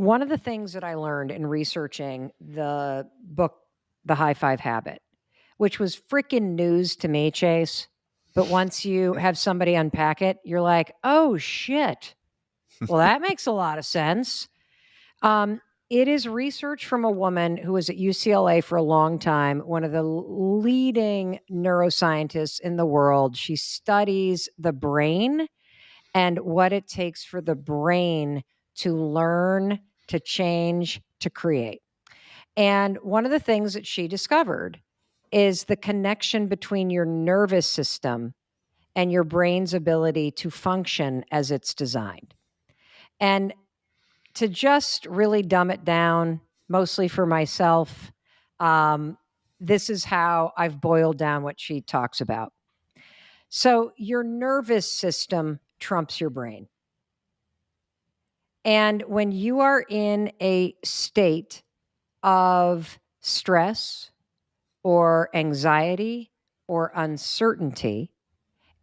one of the things that I learned in researching the book, The High Five Habit, which was freaking news to me, Chase. But once you have somebody unpack it, you're like, oh shit. Well, that makes a lot of sense. It is research from a woman who was at UCLA for a long time, one of the leading neuroscientists in the world. She studies the brain and what it takes for the brain to learn, to change, to create. And one of the things that she discovered is the connection between your nervous system and your brain's ability to function as it's designed. And to just really dumb it down, mostly for myself, this is how I've boiled down what she talks about. So your nervous system trumps your brain. And when you are in a state of stress or anxiety or uncertainty,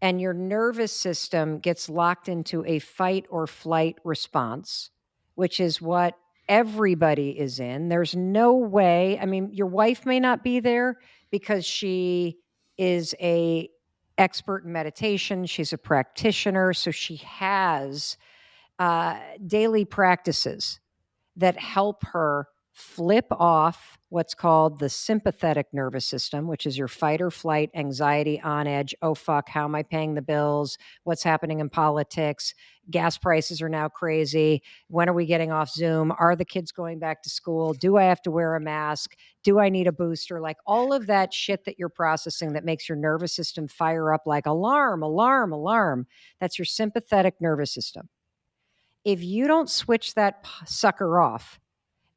and your nervous system gets locked into a fight or flight response, which is what everybody is in. There's no way. I mean, your wife may not be there because she is a expert in meditation. She's a practitioner. So she has daily practices that help her flip off what's called the sympathetic nervous system, which is your fight or flight, anxiety, on edge. Oh, fuck, how am I paying the bills? What's happening in politics? Gas prices are now crazy. When are we getting off Zoom? Are the kids going back to school? Do I have to wear a mask? Do I need a booster? Like all of that shit that you're processing that makes your nervous system fire up like alarm, alarm, alarm. That's your sympathetic nervous system. If you don't switch that sucker off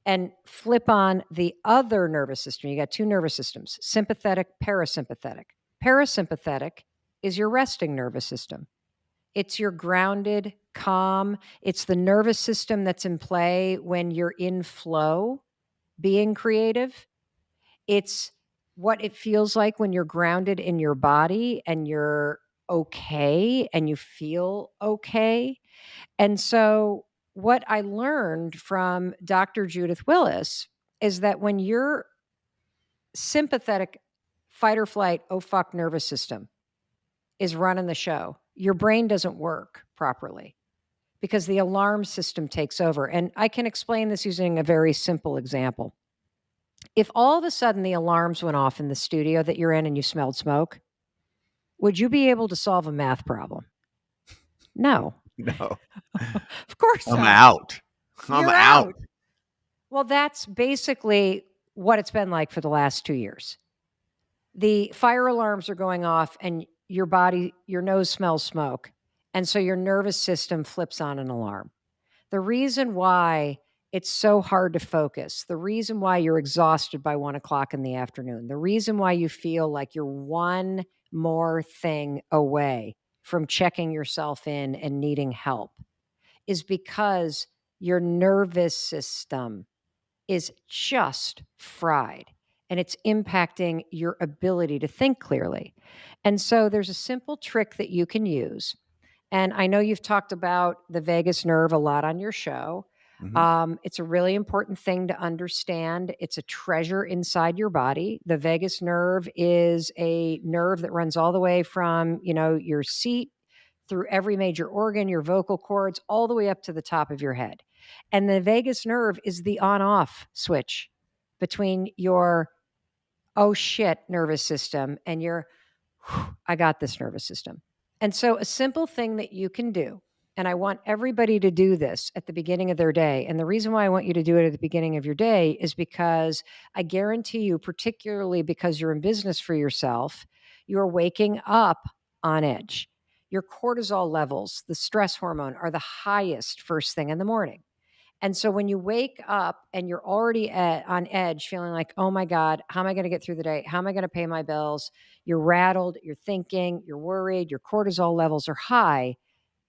and flip on the other nervous system, you got two nervous systems, sympathetic, parasympathetic. Parasympathetic is your resting nervous system. It's your grounded, calm. It's the nervous system that's in play when you're in flow, being creative. It's what it feels like when you're grounded in your body and you're okay and you feel okay. And so, what I learned from Dr. Judith Willis is that when your sympathetic fight or flight, oh fuck, nervous system is running the show, your brain doesn't work properly because the alarm system takes over. And I can explain this using a very simple example. If all of a sudden the alarms went off in the studio that you're in and you smelled smoke, would you be able to solve a math problem? No. No. Of course I'm not. out. You're out. Well, that's basically what it's been like for the last 2 years. The fire alarms are going off and your body, your nose smells smoke. And so your nervous system flips on an alarm. The reason why it's so hard to focus, the reason why you're exhausted by 1 o'clock in the afternoon, the reason why you feel like you're one more thing away from checking yourself in and needing help is because your nervous system is just fried and it's impacting your ability to think clearly. And so there's a simple trick that you can use. And I know you've talked about the vagus nerve a lot on your show. It's a really important thing to understand. It's a treasure inside your body. The vagus nerve is a nerve that runs all the way from, your seat through every major organ, your vocal cords, all the way up to the top of your head. And the vagus nerve is the on-off switch between your, oh shit, nervous system and your, I got this nervous system. And so a simple thing that you can do, and I want everybody to do this at the beginning of their day. And the reason why I want you to do it at the beginning of your day is because I guarantee you, particularly because you're in business for yourself, you're waking up on edge. Your cortisol levels, the stress hormone, are the highest first thing in the morning. And so when you wake up and you're already on edge, feeling like, oh my God, how am I going to get through the day? How am I going to pay my bills? You're rattled, you're thinking, you're worried, your cortisol levels are high.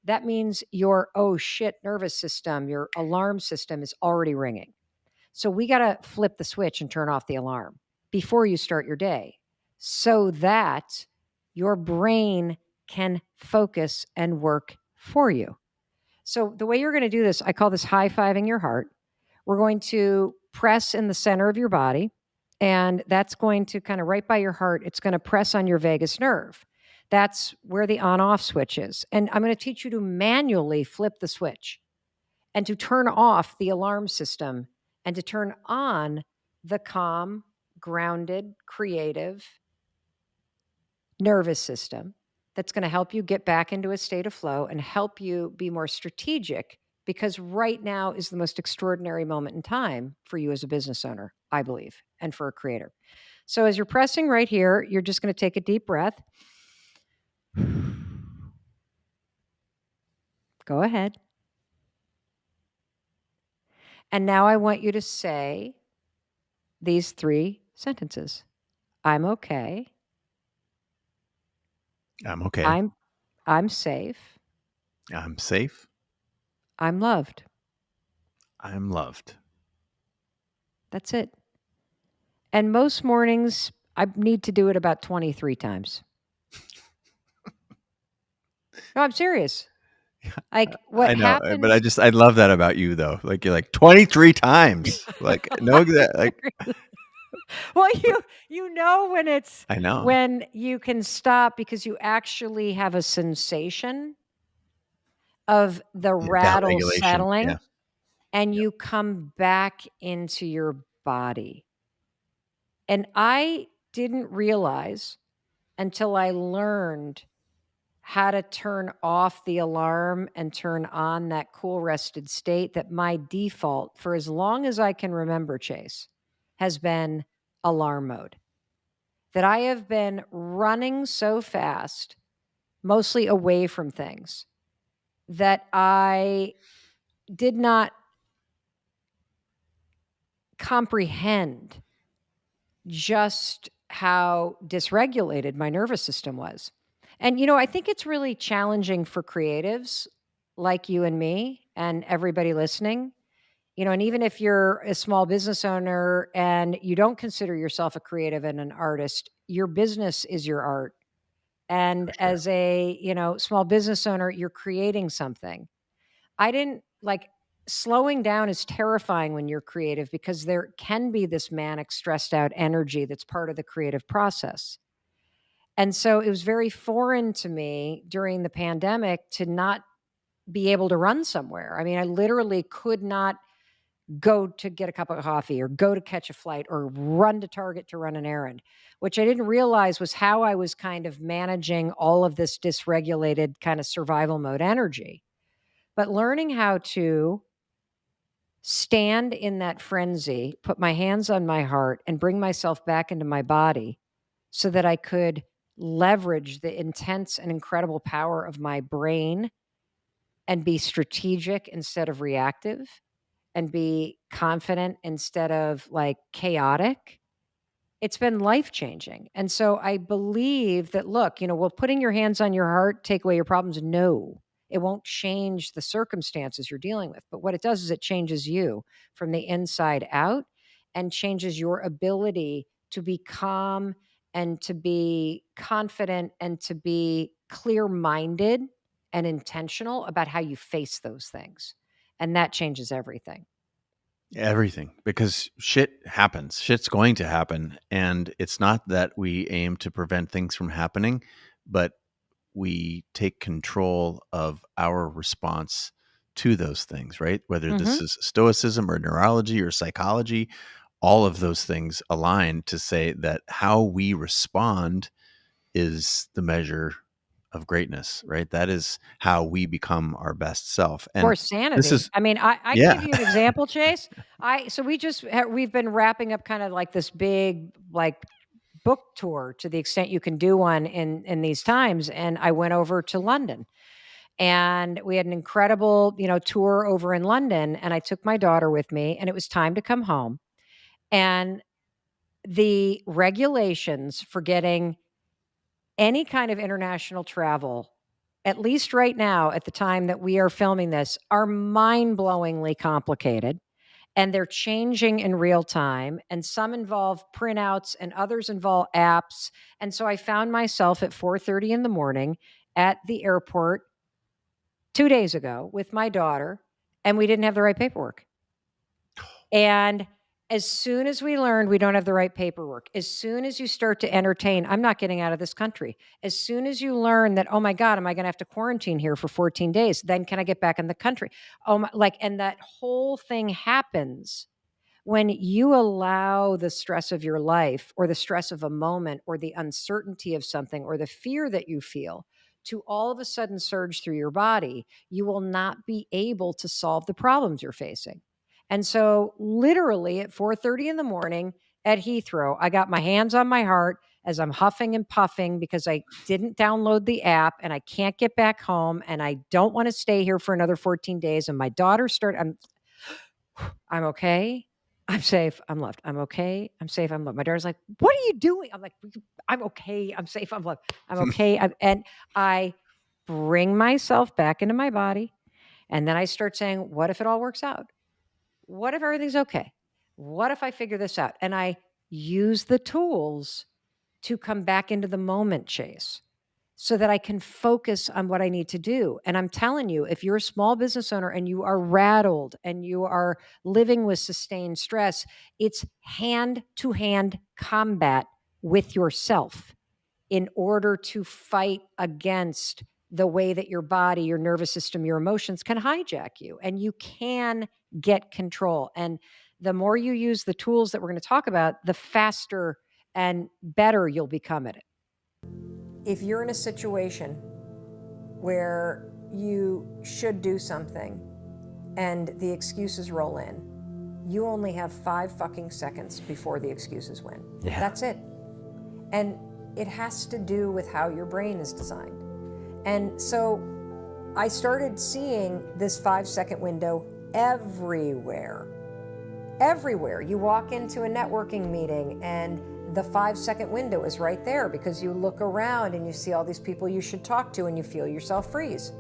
That means your, oh shit, nervous system, your alarm system is already ringing. So we got to flip the switch and turn off the alarm before you start your day so that your brain can focus and work for you. So the way you're going to do this, I call this high-fiving your heart. We're going to press in the center of your body, and that's going to kind of right by your heart. It's going to press on your vagus nerve. That's where the on-off switch is. And I'm going to teach you to manually flip the switch and to turn off the alarm system and to turn on the calm, grounded, creative nervous system that's going to help you get back into a state of flow and help you be more strategic, because right now is the most extraordinary moment in time for you as a business owner, I believe, and for a creator. So as you're pressing right here, you're just going to take a deep breath. Go ahead. And now I want you to say these 3 sentences. I'm okay. I'm okay. I'm safe. I'm safe. I'm loved. I'm loved. That's it. And most mornings, I need to do it about 23 times. No, I'm serious. Like what I know, happens? but I love that about you though. Like you're like 23 times. Like no, like Well, you know when it's I know. when you can stop because you actually have a sensation of the Yeah, rattle downregulation. settling, Yeah. and you come back into your body. And I didn't realize until I learned how to turn off the alarm and turn on that cool, rested state that my default for as long as I can remember, Chase, has been alarm mode. That I have been running so fast, mostly away from things, that I did not comprehend just how dysregulated my nervous system was. And, I think it's really challenging for creatives like you and me and everybody listening. And even if you're a small business owner and you don't consider yourself a creative and an artist, your business is your art. And For sure. as a, small business owner, you're creating something. I didn't like slowing down is terrifying when you're creative because there can be this manic, stressed out energy that's part of the creative process. And so it was very foreign to me during the pandemic to not be able to run somewhere. I mean, I literally could not go to get a cup of coffee or go to catch a flight or run to Target to run an errand, which I didn't realize was how I was kind of managing all of this dysregulated kind of survival mode energy. But learning how to stand in that frenzy, put my hands on my heart, and bring myself back into my body so that I could leverage the intense and incredible power of my brain and be strategic instead of reactive and be confident instead of like chaotic. It's been life changing. And so I believe that, look, will putting your hands on your heart take away your problems? No, it won't change the circumstances you're dealing with. But what it does is it changes you from the inside out and changes your ability to be calm and to be confident and to be clear minded and intentional about how you face those things. And that changes everything. Everything, because shit happens. Shit's going to happen. And it's not that we aim to prevent things from happening, but we take control of our response to those things, right? Whether this is stoicism or neurology or psychology, all of those things align to say that how we respond is the measure of greatness, right? That is how we become our best self. Or And this sanity. is, I mean, I can yeah, give you an example, Chase. We've been wrapping up kind of like this big like book tour to the extent you can do one in these times. And I went over to London and we had an incredible, tour over in London. And I took my daughter with me and it was time to come home. And the regulations for getting any kind of international travel, at least right now, at the time that we are filming this, are mind-blowingly complicated, and they're changing in real time, and some involve printouts and others involve apps. And so I found myself at 4:30 in the morning at the airport 2 days ago with my daughter, and we didn't have the right paperwork. And as soon as we learned we don't have the right paperwork, as soon as you start to entertain, I'm not getting out of this country. As soon as you learn that, oh my God, am I going to have to quarantine here for 14 days? Then can I get back in the country? Oh my, like, and that whole thing happens when you allow the stress of your life or the stress of a moment or the uncertainty of something or the fear that you feel to all of a sudden surge through your body. You will not be able to solve the problems you're facing. And so literally at 4:30 in the morning at Heathrow, I got my hands on my heart as I'm huffing and puffing because I didn't download the app and I can't get back home and I don't want to stay here for another 14 days. And my daughter started, I'm okay. I'm safe. I'm loved. I'm okay. I'm safe. I'm loved. My daughter's like, what are you doing? I'm like, I'm okay. I'm safe. I'm loved. I'm okay. And I bring myself back into my body. And then I start saying, what if it all works out? What if everything's okay? What if I figure this out? And I use the tools to come back into the moment, Chase, so that I can focus on what I need to do. And I'm telling you, if you're a small business owner and you are rattled and you are living with sustained stress, it's hand-to-hand combat with yourself in order to fight against the way that your body, your nervous system, your emotions can hijack you. And you can get control. And the more you use the tools that we're going to talk about, the faster and better you'll become at it. If you're in a situation where you should do something and the excuses roll in, you only have 5 fucking seconds before the excuses win. Yeah. That's it. And it has to do with how your brain is designed. And so I started seeing this 5-second window everywhere. Everywhere. You walk into a networking meeting and the 5-second window is right there because you look around and you see all these people you should talk to and you feel yourself freeze.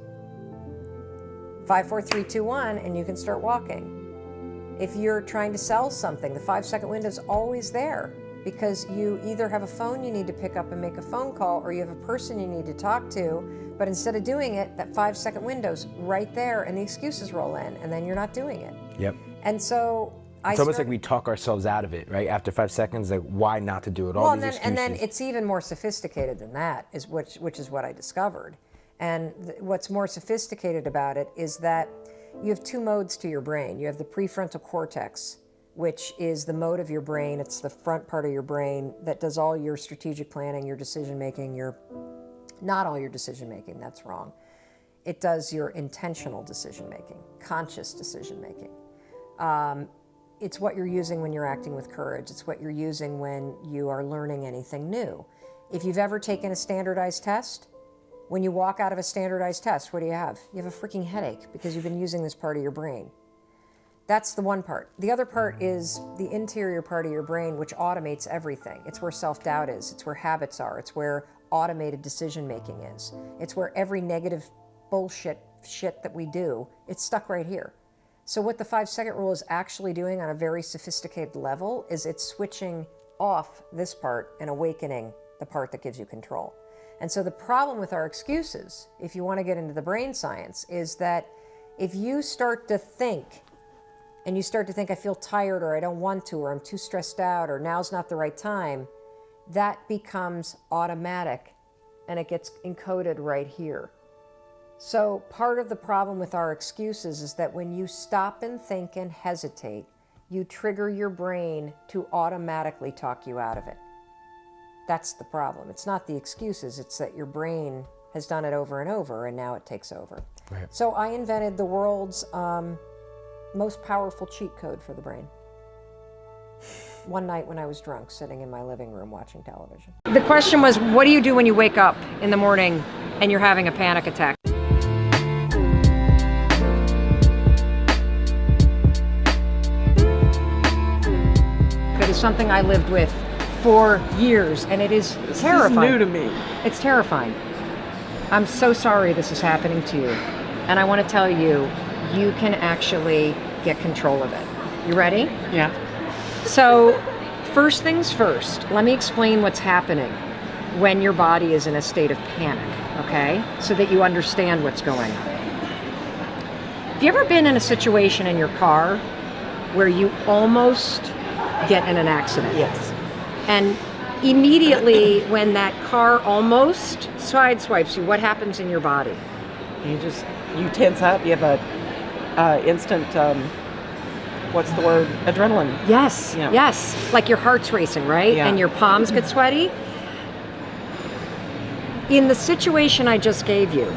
5, 4, 3, 2, 1, and you can start walking. If you're trying to sell something, the 5-second window is always there because you either have a phone you need to pick up and make a phone call or you have a person you need to talk to, but instead of doing it, that 5-second window's right there and the excuses roll in and then you're not doing it. Yep. And so it's almost like we talk ourselves out of it, right? After 5 seconds, like why not to do it? Well, and then it's even more sophisticated than that, which is what I discovered. And what's more sophisticated about it is that you have 2 modes to your brain. You have the prefrontal cortex, which is the mode of your brain. It's the front part of your brain that does all your strategic planning, your decision making, not all your decision making, that's wrong. It does your intentional decision making, conscious decision making. It's what you're using when you're acting with courage. It's what you're using when you are learning anything new. If you've ever taken a standardized test, when you walk out of a standardized test, what do you have? You have a freaking headache because you've been using this part of your brain. That's the one part. The other part is the interior part of your brain, which automates everything. It's where self-doubt is. It's where habits are. It's where automated decision-making is. It's where every negative bullshit shit that we do, it's stuck right here. So what the 5-second rule is actually doing on a very sophisticated level is it's switching off this part and awakening the part that gives you control. And so the problem with our excuses, if you want to get into the brain science, is that if you start to think, and you start to think, I feel tired, or I don't want to, or I'm too stressed out, or now's not the right time, that becomes automatic and it gets encoded right here. So part of the problem with our excuses is that when you stop and think and hesitate, you trigger your brain to automatically talk you out of it. That's the problem. It's not the excuses, it's that your brain has done it over and over and now it takes over. Right. So I invented the world's most powerful cheat code for the brain. One night when I was drunk, sitting in my living room watching television. The question was, what do you do when you wake up in the morning and you're having a panic attack? It is something I lived with for years, and it is terrifying. This is new to me. It's terrifying. I'm so sorry this is happening to you. And I want to tell you, you can actually get control of it. You ready? Yeah. So, first things first, let me explain what's happening when your body is in a state of panic, okay? So that you understand what's going on. Have you ever been in a situation in your car where you almost get in an accident. Yes. And immediately when that car almost sideswipes you, what happens in your body? You tense up. You have a instant, what's the word? Adrenaline. Yes, Yeah. yes. Like your heart's racing, right? Yeah. And your palms get sweaty. In the situation I just gave you,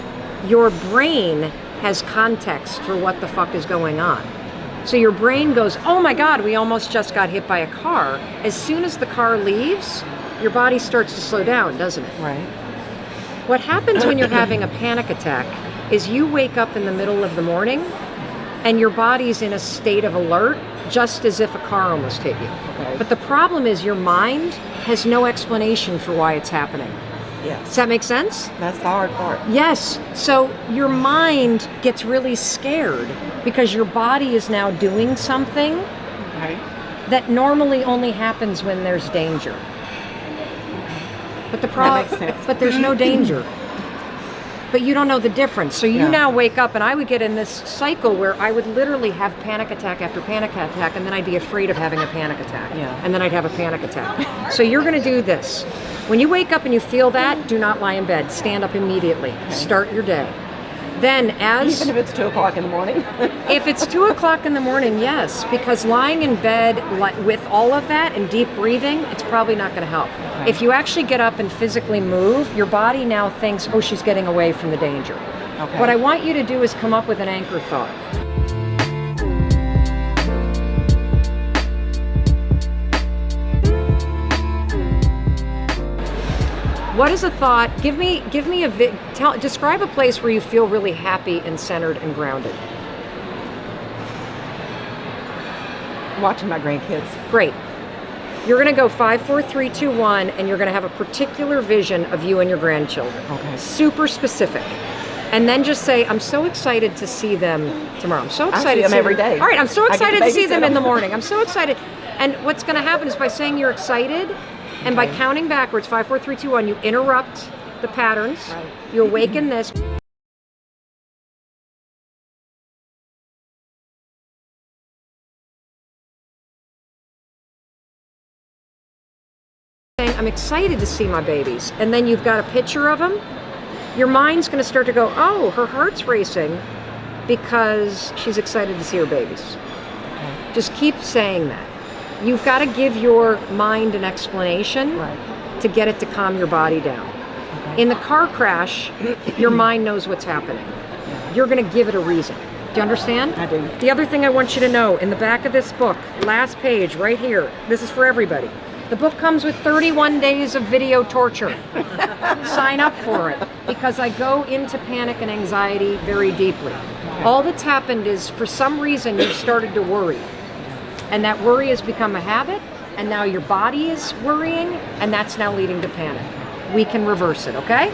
your brain has context for what the fuck is going on. So your brain goes, oh my God, we almost just got hit by a car. As soon as the car leaves, your body starts to slow down, doesn't it? Right. What happens when you're having a panic attack is you wake up in the middle of the morning and your body's in a state of alert, just as if a car almost hit you. Okay. But the problem is your mind has no explanation for why it's happening. Yes. Does that make sense? That's the hard part. Yes. So your mind gets really scared because your body is now doing something Right. that normally only happens when there's danger. But the That makes sense. but there's no danger. But you don't know the difference. So you Yeah. now wake up, and I would get in this cycle where I would literally have panic attack after panic attack, and then I'd be afraid of having a panic attack. Yeah. And then I'd have a panic attack. So you're going to do this. When you wake up and you feel that, do not lie in bed. Stand up immediately. Start your day. Then as... Even if it's 2 o'clock in the morning. If it's 2 o'clock in the morning, yes, because lying in bed with all of that and deep breathing, it's probably not going to help. Okay. If you actually get up and physically move, your body now thinks, oh, she's getting away from the danger. Okay. What I want you to do is come up with an anchor thought. What is a thought? Give me describe a place where you feel really happy and centered and grounded. Watching my grandkids. Great. You're going to go 5, 4, 3, 2, 1, and you're going to have a particular vision of you and your grandchildren. Okay. Super specific. And then just say, I'm so excited to see them tomorrow. I'm so excited see them to see every day. All right, I'm so I get to excited to see them babysit in the them. morning. I'm so excited. And what's going to happen is by saying you're excited, and by counting backwards, 5, 4, 3, 2, 1, you interrupt the patterns. Right. You awaken this. Saying, I'm excited to see my babies. And then you've got a picture of them. Your mind's going to start to go, oh, her heart's racing because she's excited to see her babies. Okay. Just keep saying that. You've got to give your mind an explanation Right. to get it to calm your body down. Okay. In the car crash, your mind knows what's happening. You're going to give it a reason. Do you understand? I do. The other thing I want you to know, in the back of this book, last page right here, this is for everybody. The book comes with 31 days of video torture. Sign up for it, because I go into panic and anxiety very deeply. All that's happened is, for some reason, you've started to worry. And that worry has become a habit, and now your body is worrying, and that's now leading to panic. We can reverse it, okay?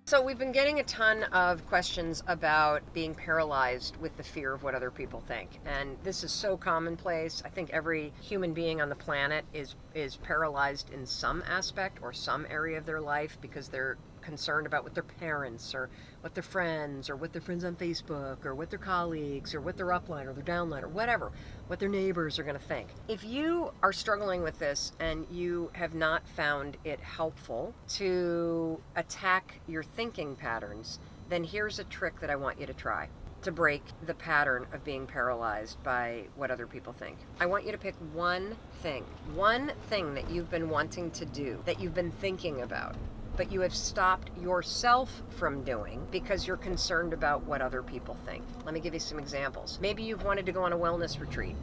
So we've been getting a ton of questions about being paralyzed with the fear of what other people think. And this is so commonplace. I think every human being on the planet is paralyzed in some aspect or some area of their life because they're concerned about what their parents or what their friends or what their friends on Facebook or what their colleagues or what their upline or their downline or whatever, what their neighbors are going to think. If you are struggling with this and you have not found it helpful to attack your thinking patterns, then here's a trick that I want you to try to break the pattern of being paralyzed by what other people think. I want you to pick one thing that you've been wanting to do, that you've been thinking about, but you have stopped yourself from doing because you're concerned about what other people think. Let me give you some examples. Maybe you've wanted to go on a wellness retreat,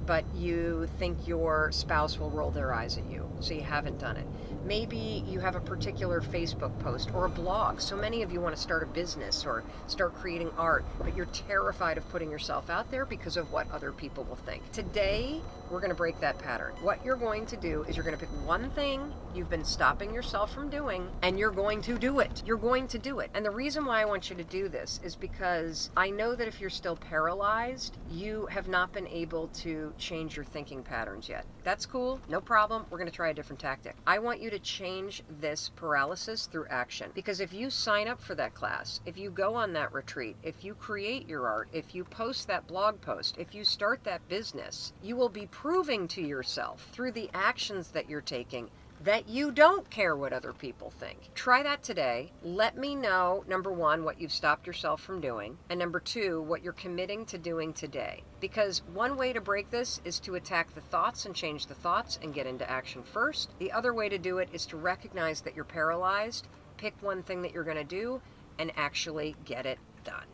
but you think your spouse will roll their eyes at you, so you haven't done it. Maybe you have a particular Facebook post or a blog. So many of you want to start a business or start creating art, but you're terrified of putting yourself out there because of what other people will think. Today, we're going to break that pattern. What you're going to do is you're going to pick one thing you've been stopping yourself from doing, and you're going to do it. You're going to do it. And the reason why I want you to do this is because I know that if you're still paralyzed, you have not been able to change your thinking patterns yet. That's cool, no problem. We're going to try a different tactic. I want you to change this paralysis through action. Because if you sign up for that class, if you go on that retreat, if you create your art, if you post that blog post, if you start that business, you will be proving to yourself through the actions that you're taking that you don't care what other people think. Try that today. Let me know, number one, what you've stopped yourself from doing, and number two, what you're committing to doing today. Because one way to break this is to attack the thoughts and change the thoughts and get into action first. The other way to do it is to recognize that you're paralyzed, pick one thing that you're going to do, and actually get it done.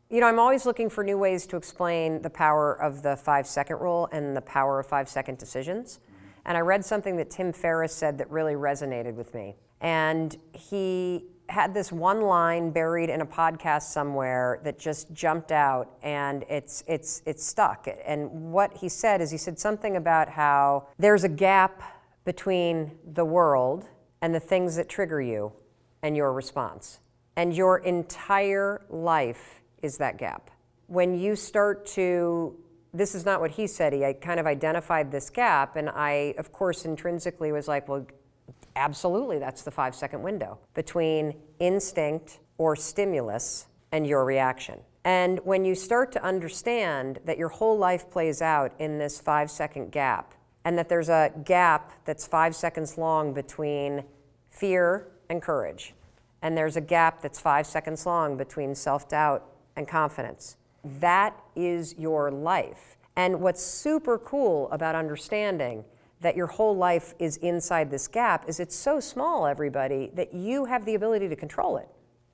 You know, I'm always looking for new ways to explain the power of the 5-second rule and the power of 5-second decisions. And I read something that Tim Ferriss said that really resonated with me. And he had this one line buried in a podcast somewhere that just jumped out, and it's stuck. And what he said is, he said something about how there's a gap between the world and the things that trigger you and your response. And your entire life is that gap. When you start to, this is not what he said, he kind of identified this gap, and I, of course, intrinsically was like, well, absolutely, that's the 5-second window between instinct or stimulus and your reaction. And when you start to understand that your whole life plays out in this 5-second gap, and that there's a gap that's 5 seconds long between fear and courage, and there's a gap that's 5 seconds long between self-doubt and confidence, that is your life. And what's super cool about understanding that your whole life is inside this gap is it's so small, everybody, that you have the ability to control it.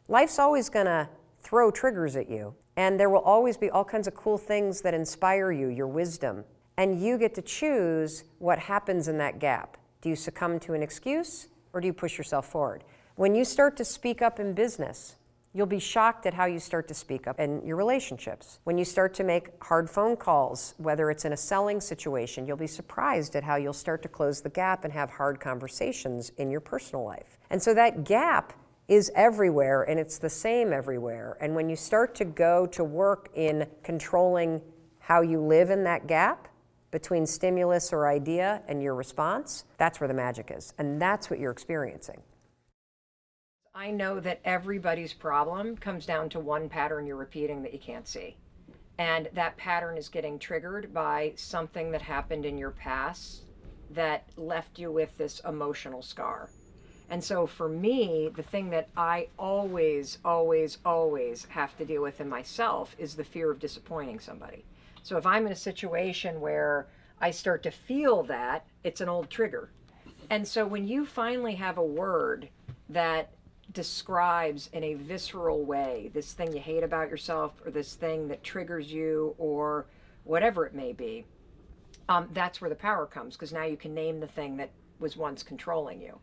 Life's always gonna throw triggers at you, and there will always be all kinds of cool things that inspire you, your wisdom, and you get to choose what happens in that gap. Do you succumb to an excuse, or do you push yourself forward? When you start to speak up in business, you'll be shocked at how you start to speak up in your relationships. When you start to make hard phone calls, whether it's in a selling situation, you'll be surprised at how you'll start to close the gap and have hard conversations in your personal life. And so that gap is everywhere, and it's the same everywhere. And when you start to go to work in controlling how you live in that gap between stimulus or idea and your response, that's where the magic is. And that's what you're experiencing. I know that everybody's problem comes down to one pattern you're repeating that you can't see. And that pattern is getting triggered by something that happened in your past that left you with this emotional scar. And so for me, the thing that I always, always, always have to deal with in myself is the fear of disappointing somebody. So if I'm in a situation where I start to feel that, it's an old trigger. And so when you finally have a word that describes in a visceral way this thing you hate about yourself, or this thing that triggers you, or whatever it may be, that's where the power comes, because now you can name the thing that was once controlling you.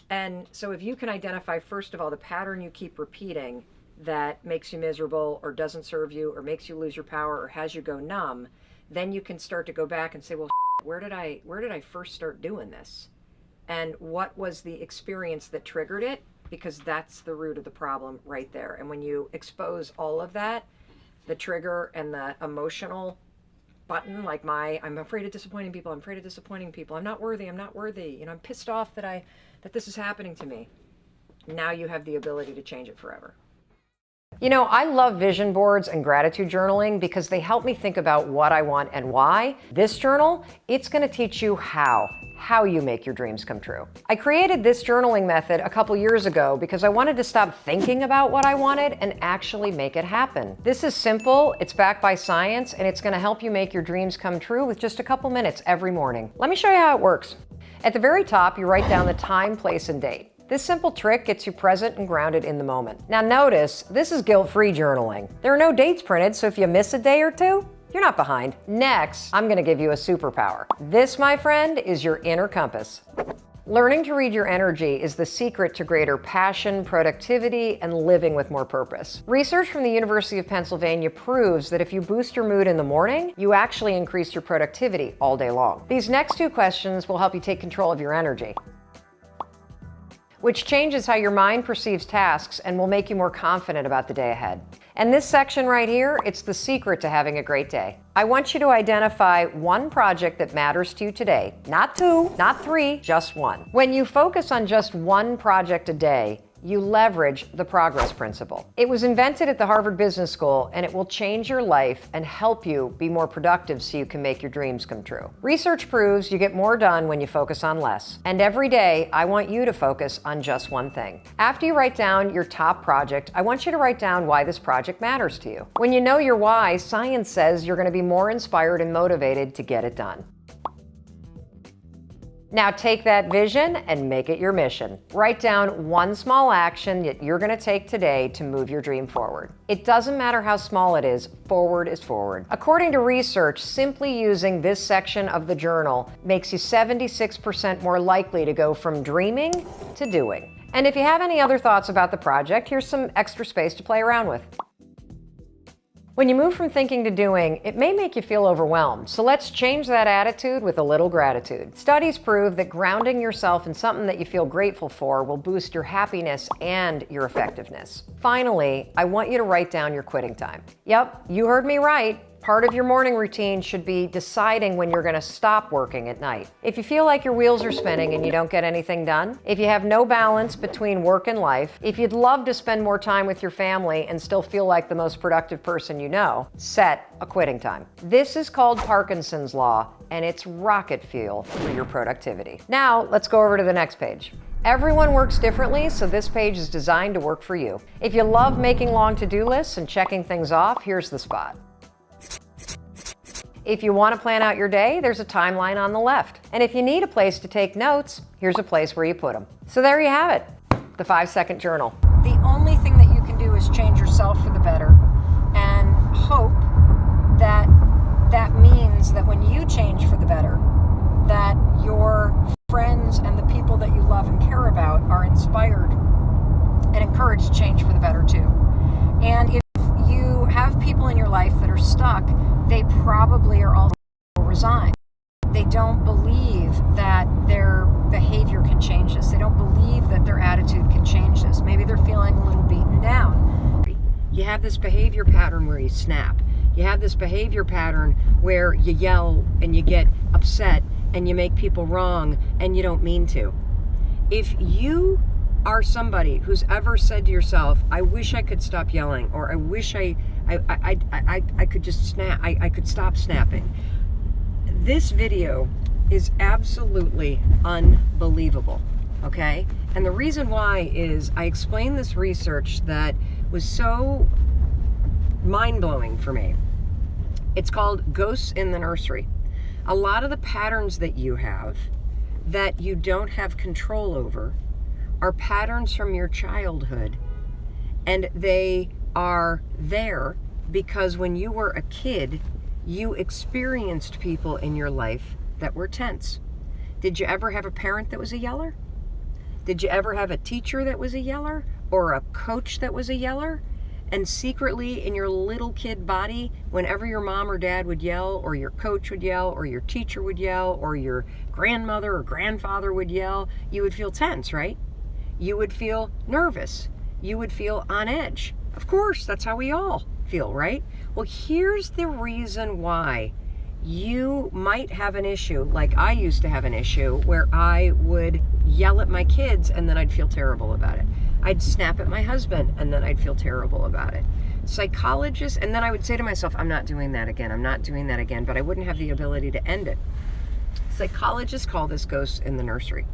And so if you can identify, first of all, the pattern you keep repeating that makes you miserable or doesn't serve you or makes you lose your power or has you go numb, then you can start to go back and say, well, where did I first start doing this? And what was the experience that triggered it? Because that's the root of the problem right there. And when you expose all of that, the trigger and the emotional button, like I'm afraid of disappointing people, I'm afraid of disappointing people, I'm not worthy, you know, I'm pissed off that this is happening to me. Now you have the ability to change it forever. You know, I love vision boards and gratitude journaling because they help me think about what I want and why. This journal, it's going to teach you how you make your dreams come true. I created this journaling method a couple years ago because I wanted to stop thinking about what I wanted and actually make it happen. This is simple, it's backed by science, and it's going to help you make your dreams come true with just a couple minutes every morning. Let me show you how it works. At the very top, you write down the time, place, and date. This simple trick gets you present and grounded in the moment. Now notice, this is guilt-free journaling. There are no dates printed, so if you miss a day or two, you're not behind. Next, I'm gonna give you a superpower. This, my friend, is your inner compass. Learning to read your energy is the secret to greater passion, productivity, and living with more purpose. Research from the University of Pennsylvania proves that if you boost your mood in the morning, you actually increase your productivity all day long. These next two questions will help you take control of your energy. which changes how your mind perceives tasks and will make you more confident about the day ahead. And this section right here, it's the secret to having a great day. I want you to identify one project that matters to you today. Not 2, not 3, just 1. When you focus on just one project a day, you leverage the progress principle. It was invented at the Harvard Business School, and it will change your life and help you be more productive so you can make your dreams come true. Research proves you get more done when you focus on less. And every day, I want you to focus on just one thing. After you write down your top project, I want you to write down why this project matters to you. When you know your why, science says you're going to be more inspired and motivated to get it done. Now take that vision and make it your mission. Write down one small action that you're going to take today to move your dream forward. It doesn't matter how small it is, forward is forward. According to research, simply using this section of the journal makes you 76% more likely to go from dreaming to doing. And if you have any other thoughts about the project, here's some extra space to play around with. When you move from thinking to doing, it may make you feel overwhelmed. So let's change that attitude with a little gratitude. Studies prove that grounding yourself in something that you feel grateful for will boost your happiness and your effectiveness. Finally, I want you to write down your quitting time. Yep, you heard me right. Part of your morning routine should be deciding when you're going to stop working at night. If you feel like your wheels are spinning and you don't get anything done, if you have no balance between work and life, if you'd love to spend more time with your family and still feel like the most productive person you know, set a quitting time. This is called Parkinson's Law, and it's rocket fuel for your productivity. Now, let's go over to the next page. Everyone works differently, so this page is designed to work for you. If you love making long to-do lists and checking things off, here's the spot. If you want to plan out your day, there's a timeline on the left. And if you need a place to take notes, here's a place where you put them. So there you have it, the 5-second journal. The only thing that you can do is change yourself for the better and hope that that means that when you change for the better, that your friends and the people that you love and care about are inspired and encouraged to change for the better too. And if you have people in your life that are stuck, they probably are also resigned. They don't believe that their behavior can change this. They don't believe that their attitude can change this. Maybe they're feeling a little beaten down. You have this behavior pattern where you snap. You have this behavior pattern where you yell and you get upset and you make people wrong and you don't mean to. If you are somebody who's ever said to yourself, I wish I could stop yelling, or I wish I could just snap, I could stop snapping. This video is absolutely unbelievable, okay? And the reason why is I explained this research that was so mind-blowing for me. It's called Ghosts in the Nursery. A lot of the patterns that you have that you don't have control over are patterns from your childhood, and they are there because when you were a kid, you experienced people in your life that were tense. Did you ever have a parent that was a yeller? Did you ever have a teacher that was a yeller, or a coach that was a yeller? And secretly in your little kid body, whenever your mom or dad would yell, or your coach would yell, or your teacher would yell, or your grandmother or grandfather would yell, you would feel tense, right? You would feel nervous. You would feel on edge. Of course, that's how we all feel, right? Well, here's the reason why you might have an issue, like I used to have an issue, where I would yell at my kids and then I'd feel terrible about it. I'd snap at my husband and then I'd feel terrible about it. Psychologists, and then I would say to myself, I'm not doing that again, I'm not doing that again, but I wouldn't have the ability to end it. Psychologists call this ghosts in the nursery.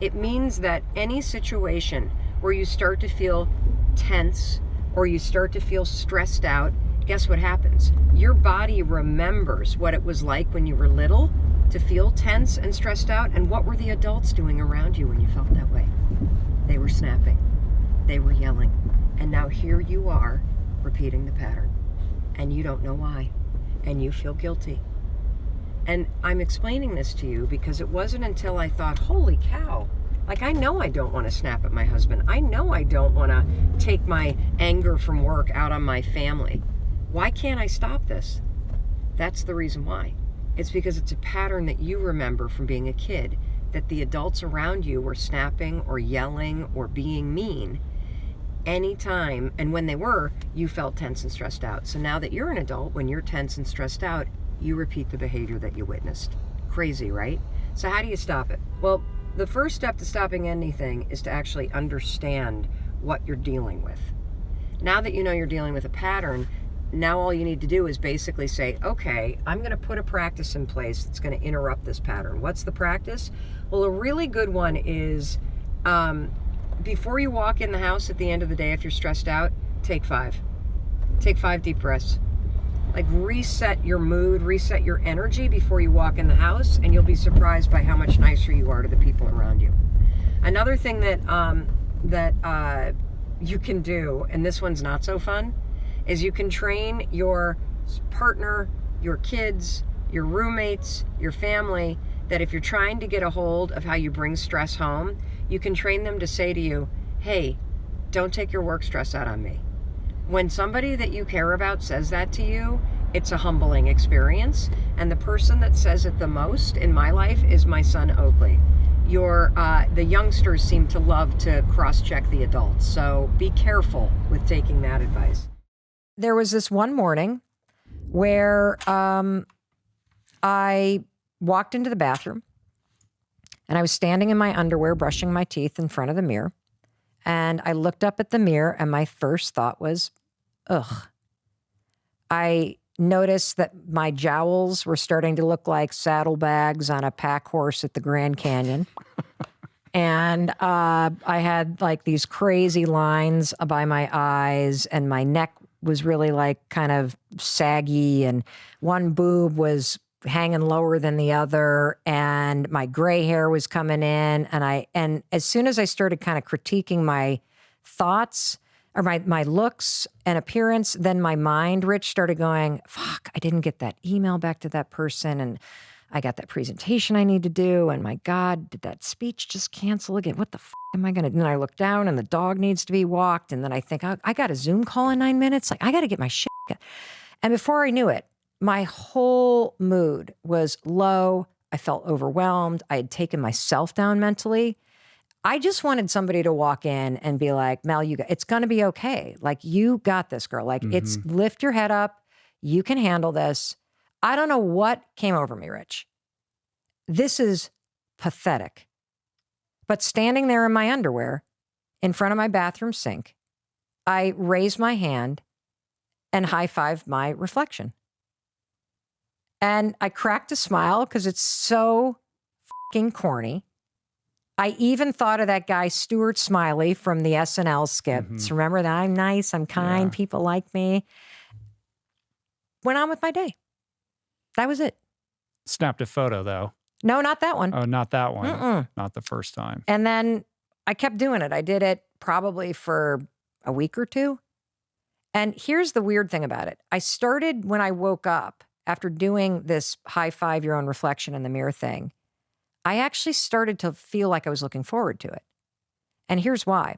It means that any situation where you start to feel tense or you start to feel stressed out, guess what happens? Your body remembers what it was like when you were little to feel tense and stressed out. And what were the adults doing around you when you felt that way? They were snapping. They were yelling. And now here you are repeating the pattern. And you don't know why. And you feel guilty. And I'm explaining this to you because it wasn't until I thought, holy cow, like I know I don't want to snap at my husband. I know I don't want to take my anger from work out on my family. Why can't I stop this? That's the reason why. It's because it's a pattern that you remember from being a kid that the adults around you were snapping or yelling or being mean anytime, and when they were, you felt tense and stressed out. So now that you're an adult, when you're tense and stressed out, you repeat the behavior that you witnessed. Crazy, right? So how do you stop it? Well, the first step to stopping anything is to actually understand what you're dealing with. Now that you know you're dealing with a pattern, now all you need to do is basically say, okay, I'm going to put a practice in place that's going to interrupt this pattern. What's the practice? Well, a really good one is before you walk in the house at the end of the day, if you're stressed out, take 5. Take 5 deep breaths. Like, reset your mood, reset your energy before you walk in the house, and you'll be surprised by how much nicer you are to the people around you. Another thing that you can do, and this one's not so fun, is you can train your partner, your kids, your roommates, your family, that if you're trying to get a hold of how you bring stress home, you can train them to say to you, hey, don't take your work stress out on me. When somebody that you care about says that to you, it's a humbling experience. And the person that says it the most in my life is my son, Oakley. The youngsters seem to love to cross-check the adults. So be careful with taking that advice. There was this one morning where I walked into the bathroom and I was standing in my underwear brushing my teeth in front of the mirror. And I looked up at the mirror and my first thought was, ugh. I noticed that my jowls were starting to look like saddlebags on a pack horse at the Grand Canyon. And I had like these crazy lines by my eyes, and my neck was really like kind of saggy, and one boob was hanging lower than the other, and my gray hair was coming in. And as soon as I started kind of critiquing my thoughts or my looks and appearance, then my mind, Rich, started going, fuck, I didn't get that email back to that person, and I got that presentation I need to do, and my God, did that speech just cancel again? What the am I going to do? And then I look down and the dog needs to be walked, and then I think, I got a Zoom call in 9 minutes. Like, I got to get my shit. And before I knew it, my whole mood was low. I felt overwhelmed. I had taken myself down mentally. I just wanted somebody to walk in and be like, Mel, it's going to be okay. Like, you got this, girl. Like, it's lift your head up. You can handle this. I don't know what came over me, Rich. This is pathetic. But standing there in my underwear in front of my bathroom sink, I raised my hand and high-fived my reflection. And I cracked a smile because it's so fucking corny. I even thought of that guy, Stuart Smiley from the SNL skits. Remember that? I'm nice, I'm kind, people like me. Went on with my day. That was it. Snapped a photo, though. No, not that one. Oh, not that one. Not the first time. And then I kept doing it. I did it probably for a week or two. And here's the weird thing about it. I started when I woke up after doing this high-five your own reflection in the mirror thing. I actually started to feel like I was looking forward to it. And here's why.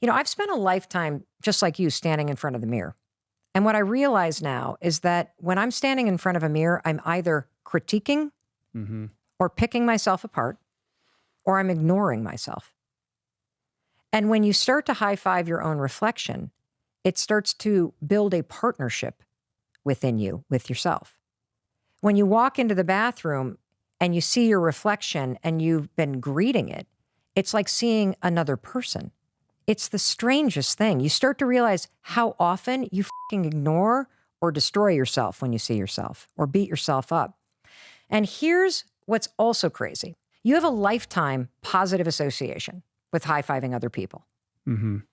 You know, I've spent a lifetime, just like you, standing in front of the mirror. And what I realize now is that when I'm standing in front of a mirror, I'm either critiquing or picking myself apart, or I'm ignoring myself. And when you start to high-five your own reflection, it starts to build a partnership within you, with yourself. When you walk into the bathroom and you see your reflection and you've been greeting it, it's like seeing another person. It's the strangest thing. You start to realize how often you fucking ignore or destroy yourself when you see yourself or beat yourself up. And here's what's also crazy. You have a lifetime positive association with high-fiving other people.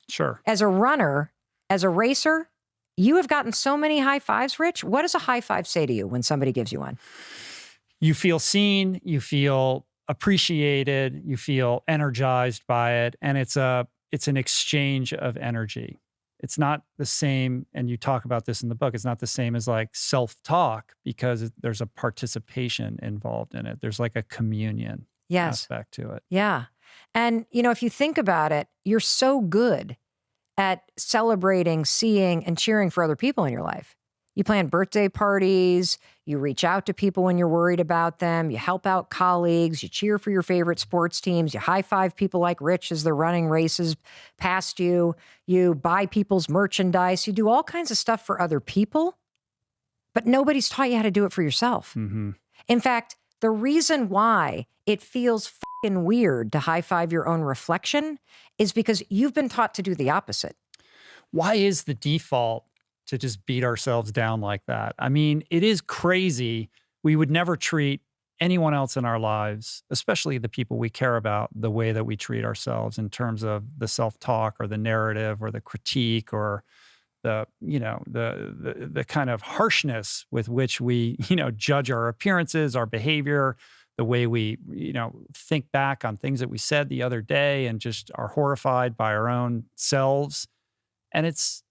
Sure. As a runner, as a racer, you have gotten so many high fives, Rich. What does a high five say to you when somebody gives you one? You feel seen, you feel appreciated, you feel energized by it, and it's an exchange of energy. It's not the same, and you talk about this in the book, it's not the same as like self-talk because there's a participation involved in it. There's like a communion aspect to it. Yeah. And, you know, if you think about it, you're so good at celebrating, seeing, and cheering for other people in your life. You plan birthday parties, you reach out to people when you're worried about them, you help out colleagues, you cheer for your favorite sports teams, you high-five people like Rich as they're running races past you, you buy people's merchandise, you do all kinds of stuff for other people, but nobody's taught you how to do it for yourself. Mm-hmm. In fact, the reason why it feels fucking weird to high-five your own reflection is because you've been taught to do the opposite. Why is the default to just beat ourselves down like that? I mean, it is crazy. We would never treat anyone else in our lives, especially the people we care about, the way that we treat ourselves in terms of the self-talk or the narrative or the critique or the, you know, the kind of harshness with which we, you know, judge our appearances, our behavior, the way we, you know, think back on things that we said the other day and just are horrified by our own selves. And it's,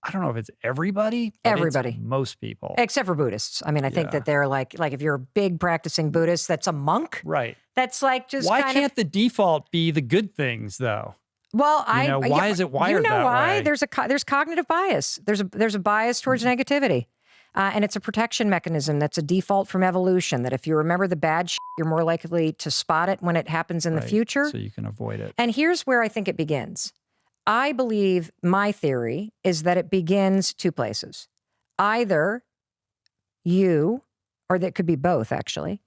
I don't know if it's everybody, but Everybody. it's most people. Except for Buddhists. I mean, I think that they're like if you're a big practicing Buddhist, that's a monk. Right. That's like just Why kind can't the default be the good things though? Well, why is it wired you know that why? way? There's cognitive bias. There's a bias towards negativity. And it's a protection mechanism that's a default from evolution, that if you remember the bad shit, you're more likely to spot it when it happens in the future. So you can avoid it. And here's where I think it begins. I believe my theory is that it begins two places. Either you, or that could be both actually,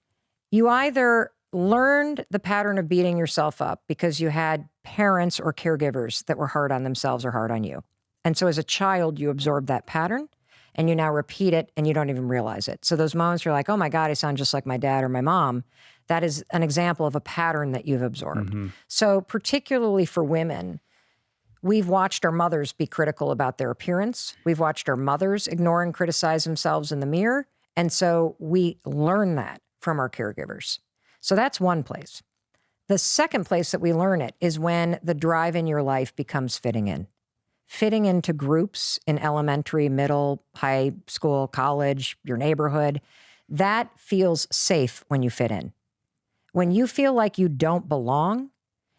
you either learned the pattern of beating yourself up because you had parents or caregivers that were hard on themselves or hard on you. And so as a child, you absorbed that pattern and you now repeat it and you don't even realize it. So those moments you're like, oh my God, I sound just like my dad or my mom. That is an example of a pattern that you've absorbed. Mm-hmm. So particularly for women, we've watched our mothers be critical about their appearance. We've watched our mothers ignore and criticize themselves in the mirror. And so we learn that from our caregivers. So that's one place. The second place that we learn it is when the drive in your life becomes fitting in. Fitting into groups in elementary, middle, high school, college, your neighborhood. That feels safe when you fit in. When you feel like you don't belong,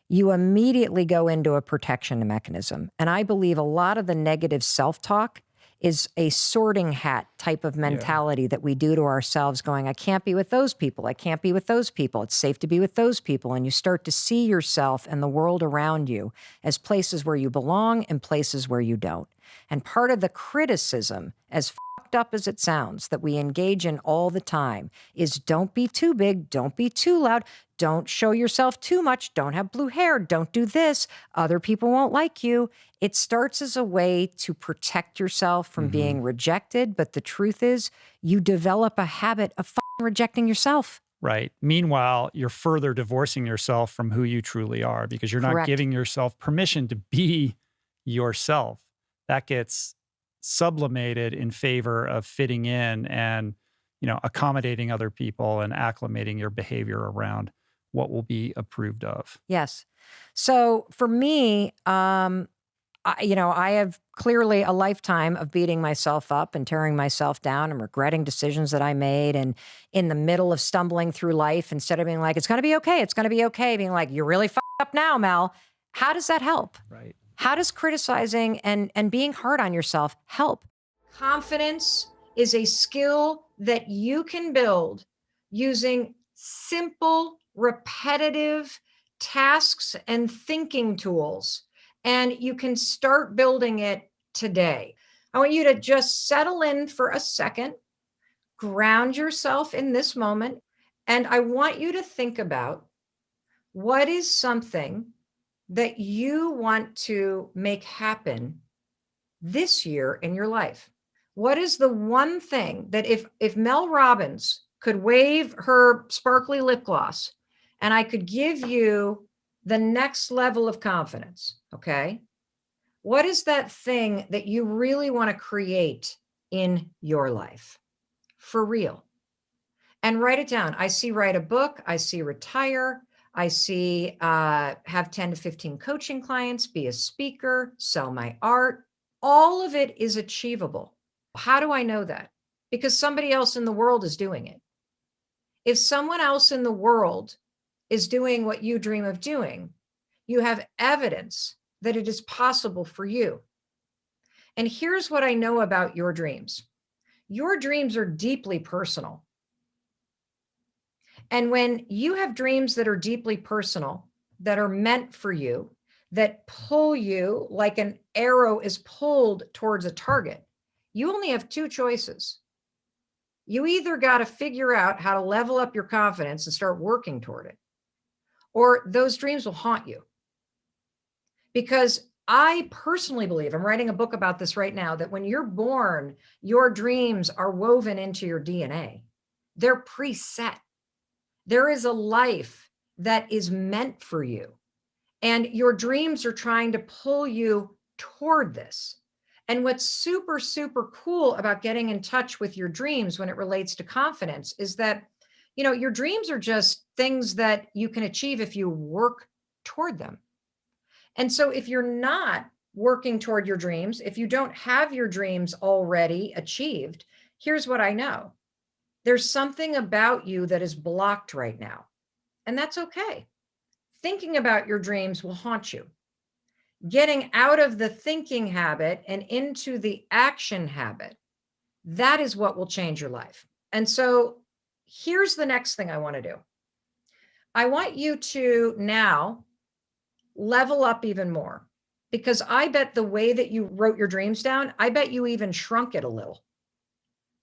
you immediately go into a protection mechanism. And I believe a lot of the negative self-talk is a sorting hat type of mentality that we do to ourselves going, I can't be with those people. I can't be with those people. It's safe to be with those people. And you start to see yourself and the world around you as places where you belong and places where you don't. And part of the criticism, as fucked up as it sounds, that we engage in all the time is don't be too big, don't be too loud, don't show yourself too much, don't have blue hair, don't do this, other people won't like you. It starts as a way to protect yourself from being rejected, but the truth is you develop a habit of rejecting yourself. Right. Meanwhile, you're further divorcing yourself from who you truly are because you're not Correct. giving yourself permission to be yourself. That gets sublimated in favor of fitting in and, you know, accommodating other people and acclimating your behavior around what will be approved of. Yes. So for me, I have clearly a lifetime of beating myself up and tearing myself down and regretting decisions that I made. And in the middle of stumbling through life, instead of being like, it's going to be okay, it's going to be okay, being like, you're really fucked up now, Mel. How does that help? Right. How does criticizing and being hard on yourself help? Confidence is a skill that you can build using simple, repetitive tasks and thinking tools. And you can start building it today. I want you to just settle in for a second, ground yourself in this moment, and I want you to think about what is something that you want to make happen this year in your life. What is the one thing that if Mel Robbins could wave her sparkly lip gloss and I could give you the next level of confidence, okay? What is that thing that you really want to create in your life? For real. And write it down. I see write a book. I see retire. I see have 10 to 15 coaching clients, be a speaker, sell my art. All of it is achievable. How do I know that? Because somebody else in the world is doing it. If someone else in the world is doing what you dream of doing, you have evidence that it is possible for you. And here's what I know about your dreams. Your dreams are deeply personal. And when you have dreams that are deeply personal, that are meant for you, that pull you like an arrow is pulled towards a target, you only have two choices. You either got to figure out how to level up your confidence and start working toward it, or those dreams will haunt you. Because I personally believe, I'm writing a book about this right now, that when you're born, your dreams are woven into your DNA. They're preset. There is a life that is meant for you. And your dreams are trying to pull you toward this. And what's super, super cool about getting in touch with your dreams when it relates to confidence is that, your dreams are just things that you can achieve if you work toward them. And so if you're not working toward your dreams, if you don't have your dreams already achieved, here's what I know. There's something about you that is blocked right now. And that's okay. Thinking about your dreams will haunt you. Getting out of the thinking habit and into the action habit, that is what will change your life. And so here's the next thing I want to do. I want you to now level up even more, because I bet the way that you wrote your dreams down, I bet you even shrunk it a little.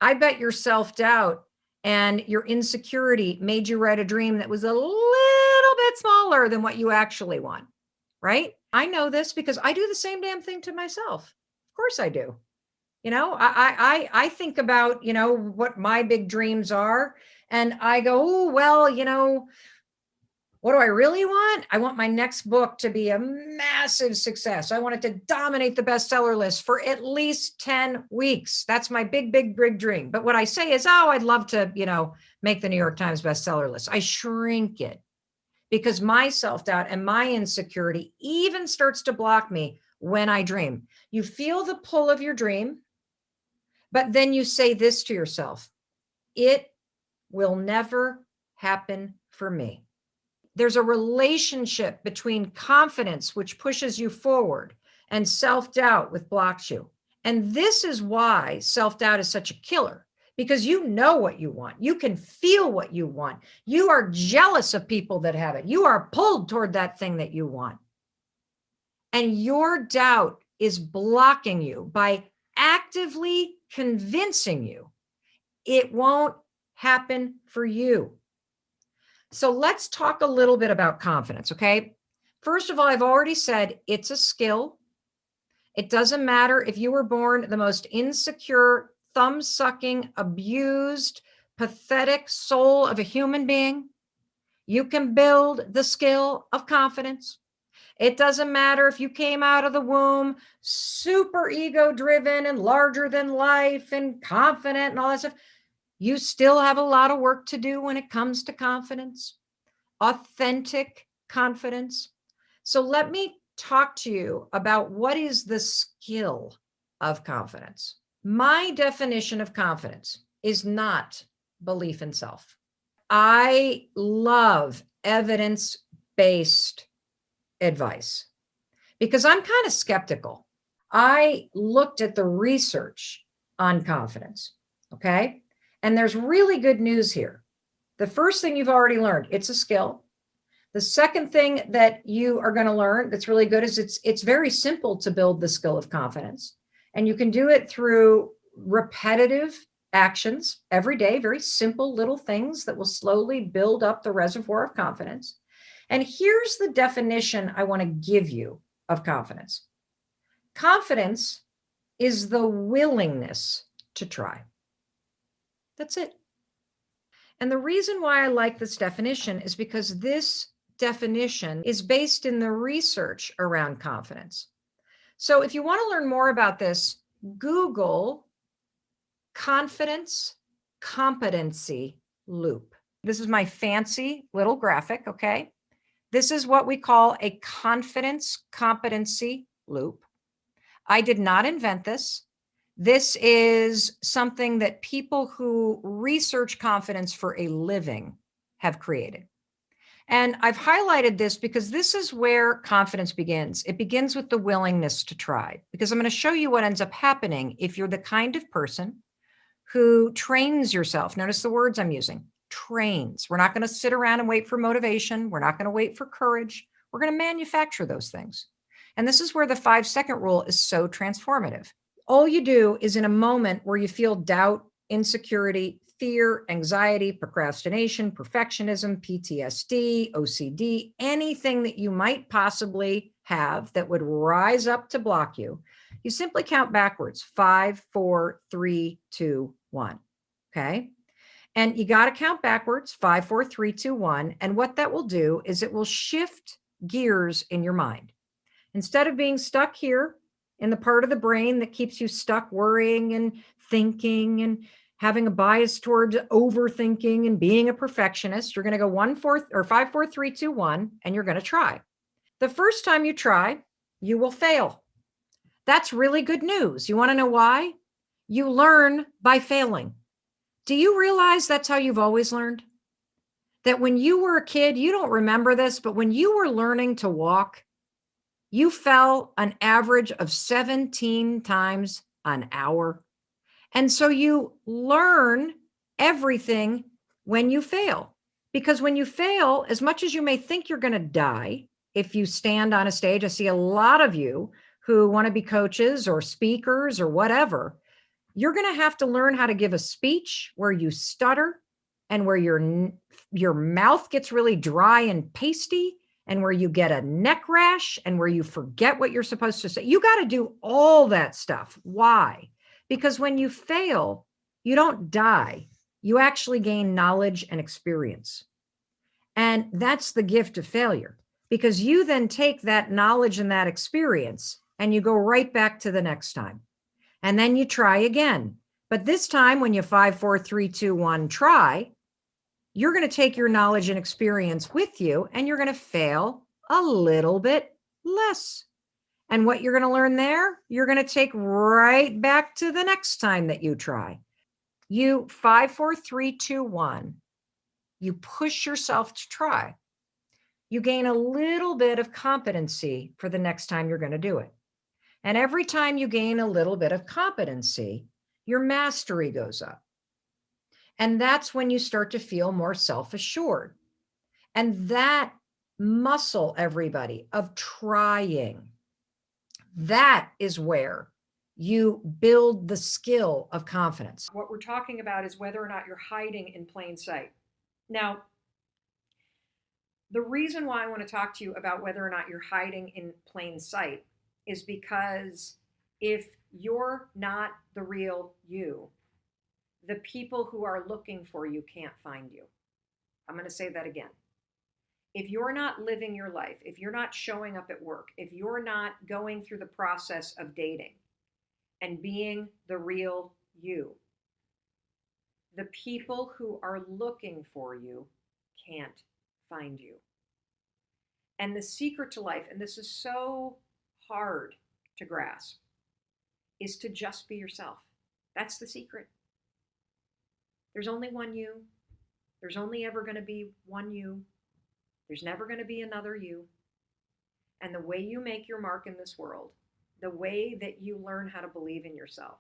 I bet your self-doubt and your insecurity made you write a dream that was a little bit smaller than what you actually want, right? I know this because I do the same damn thing to myself. Of course I do. I think about, what my big dreams are, and I go, oh, well, what do I really want? I want my next book to be a massive success. I want it to dominate the bestseller list for at least 10 weeks. That's my big, big, big dream. But what I say is, oh, I'd love to, make the New York Times bestseller list. I shrink it because my self-doubt and my insecurity even starts to block me when I dream. You feel the pull of your dream, but then you say this to yourself: it will never happen for me. There's a relationship between confidence, which pushes you forward, and self-doubt, which blocks you. And this is why self-doubt is such a killer, because you know what you want. You can feel what you want. You are jealous of people that have it. You are pulled toward that thing that you want. And your doubt is blocking you by actively convincing you it won't happen for you. So let's talk a little bit about confidence, okay? First of all, I've already said it's a skill. It doesn't matter if you were born the most insecure, thumb-sucking, abused, pathetic soul of a human being. You can build the skill of confidence. It doesn't matter if you came out of the womb super ego-driven and larger than life and confident and all that stuff. You still have a lot of work to do when it comes to confidence, authentic confidence. So let me talk to you about what is the skill of confidence. My definition of confidence is not belief in self. I love evidence-based advice because I'm kind of skeptical. I looked at the research on confidence, okay? And there's really good news here. The first thing you've already learned, it's a skill. The second thing that you are going to learn that's really good is it's very simple to build the skill of confidence. And you can do it through repetitive actions every day, very simple little things that will slowly build up the reservoir of confidence. And here's the definition I want to give you of confidence. Confidence is the willingness to try. That's it. And the reason why I like this definition is because this definition is based in the research around confidence. So if you want to learn more about this, Google confidence competency loop. This is my fancy little graphic, okay? This is what we call a confidence competency loop. I did not invent this. This is something that people who research confidence for a living have created. And I've highlighted this because this is where confidence begins. It begins with the willingness to try, because I'm going to show you what ends up happening if you're the kind of person who trains yourself. Notice the words I'm using, trains. We're not going to sit around and wait for motivation. We're not going to wait for courage. We're going to manufacture those things. And this is where the 5-second rule is so transformative. All you do is in a moment where you feel doubt, insecurity, fear, anxiety, procrastination, perfectionism, PTSD, OCD, anything that you might possibly have that would rise up to block you, you simply count backwards, 5, 4, 3, 2, 1. Okay. And you got to count backwards, 5, 4, 3, 2, 1. And what that will do is it will shift gears in your mind. Instead of being stuck here in the part of the brain that keeps you stuck worrying and thinking and having a bias towards overthinking and being a perfectionist, you're going to go 1, 4, or 5, 4, 3, 2, 1, and you're going to try. The first time you try, you will fail. That's really good news. You want to know why? You learn by failing. Do you realize that's how you've always learned? That when you were a kid, you don't remember this, but when you were learning to walk, you fell an average of 17 times an hour. And so you learn everything when you fail. Because when you fail, as much as you may think you're going to die, if you stand on a stage, I see a lot of you who want to be coaches or speakers or whatever, you're going to have to learn how to give a speech where you stutter and where your mouth gets really dry and pasty and where you get a neck rash and where you forget what you're supposed to say. You got to do all that stuff. Why? Because when you fail, you don't die. You actually gain knowledge and experience. And that's the gift of failure, because you then take that knowledge and that experience and you go right back to the next time. And then you try again. But this time when you 5, 4, 3, 2, 1 try, you're going to take your knowledge and experience with you and you're going to fail a little bit less. And what you're going to learn there, you're going to take right back to the next time that you try. You 5, 4, 3, 2, 1. You push yourself to try. You gain a little bit of competency for the next time you're going to do it. And every time you gain a little bit of competency, your mastery goes up. And that's when you start to feel more self-assured. And that muscle, everybody, of trying, that is where you build the skill of confidence. What we're talking about is whether or not you're hiding in plain sight. Now, the reason why I want to talk to you about whether or not you're hiding in plain sight is because if you're not the real you, the people who are looking for you can't find you. I'm going to say that again. If you're not living your life, if you're not showing up at work, if you're not going through the process of dating and being the real you, the people who are looking for you can't find you. And the secret to life, and this is so hard to grasp, is to just be yourself. That's the secret. There's only one you. There's only ever going to be one you. There's never going to be another you. And the way you make your mark in this world, the way that you learn how to believe in yourself,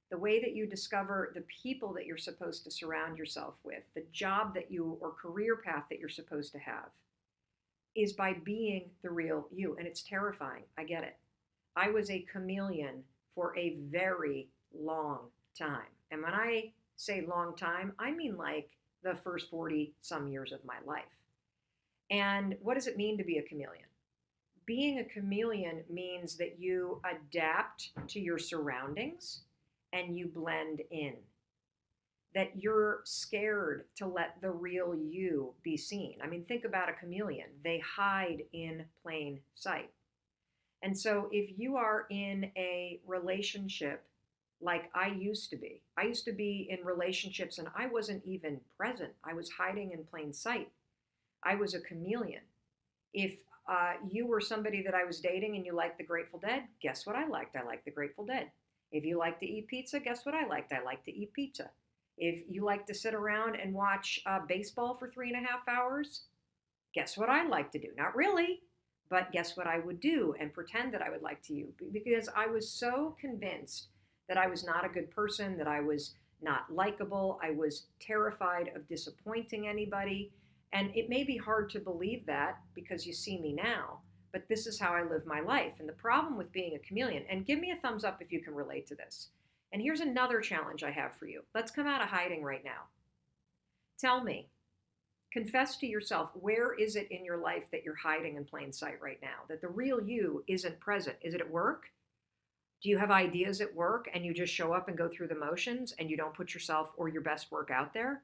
the way that you discover the people that you're supposed to surround yourself with, the job that you, or career path that you're supposed to have, is by being the real you. And it's terrifying. I get it. I was a chameleon for a very long time. And when I say long time, I mean like the first 40 some years of my life. And what does it mean to be a chameleon? Being a chameleon means that you adapt to your surroundings and you blend in. That you're scared to let the real you be seen. I mean, think about a chameleon. They hide in plain sight. And so if you are in a relationship like I used to be in relationships and I wasn't even present. I was hiding in plain sight. I was a chameleon. If you were somebody that I was dating and you liked the Grateful Dead, guess what I liked? I liked the Grateful Dead. If you like to eat pizza, guess what I liked? I like to eat pizza. If you like to sit around and watch baseball for 3.5 hours, guess what I like to do? Not really, but guess what I would do and pretend that I would like to you, because I was so convinced that I was not a good person, that I was not likable. I was terrified of disappointing anybody. And it may be hard to believe that because you see me now, but this is how I live my life. And the problem with being a chameleon, and give me a thumbs up if you can relate to this. And here's another challenge I have for you. Let's come out of hiding right now. Tell me, confess to yourself, where is it in your life that you're hiding in plain sight right now? That the real you isn't present? Is it at work? Do you have ideas at work and you just show up and go through the motions and you don't put yourself or your best work out there?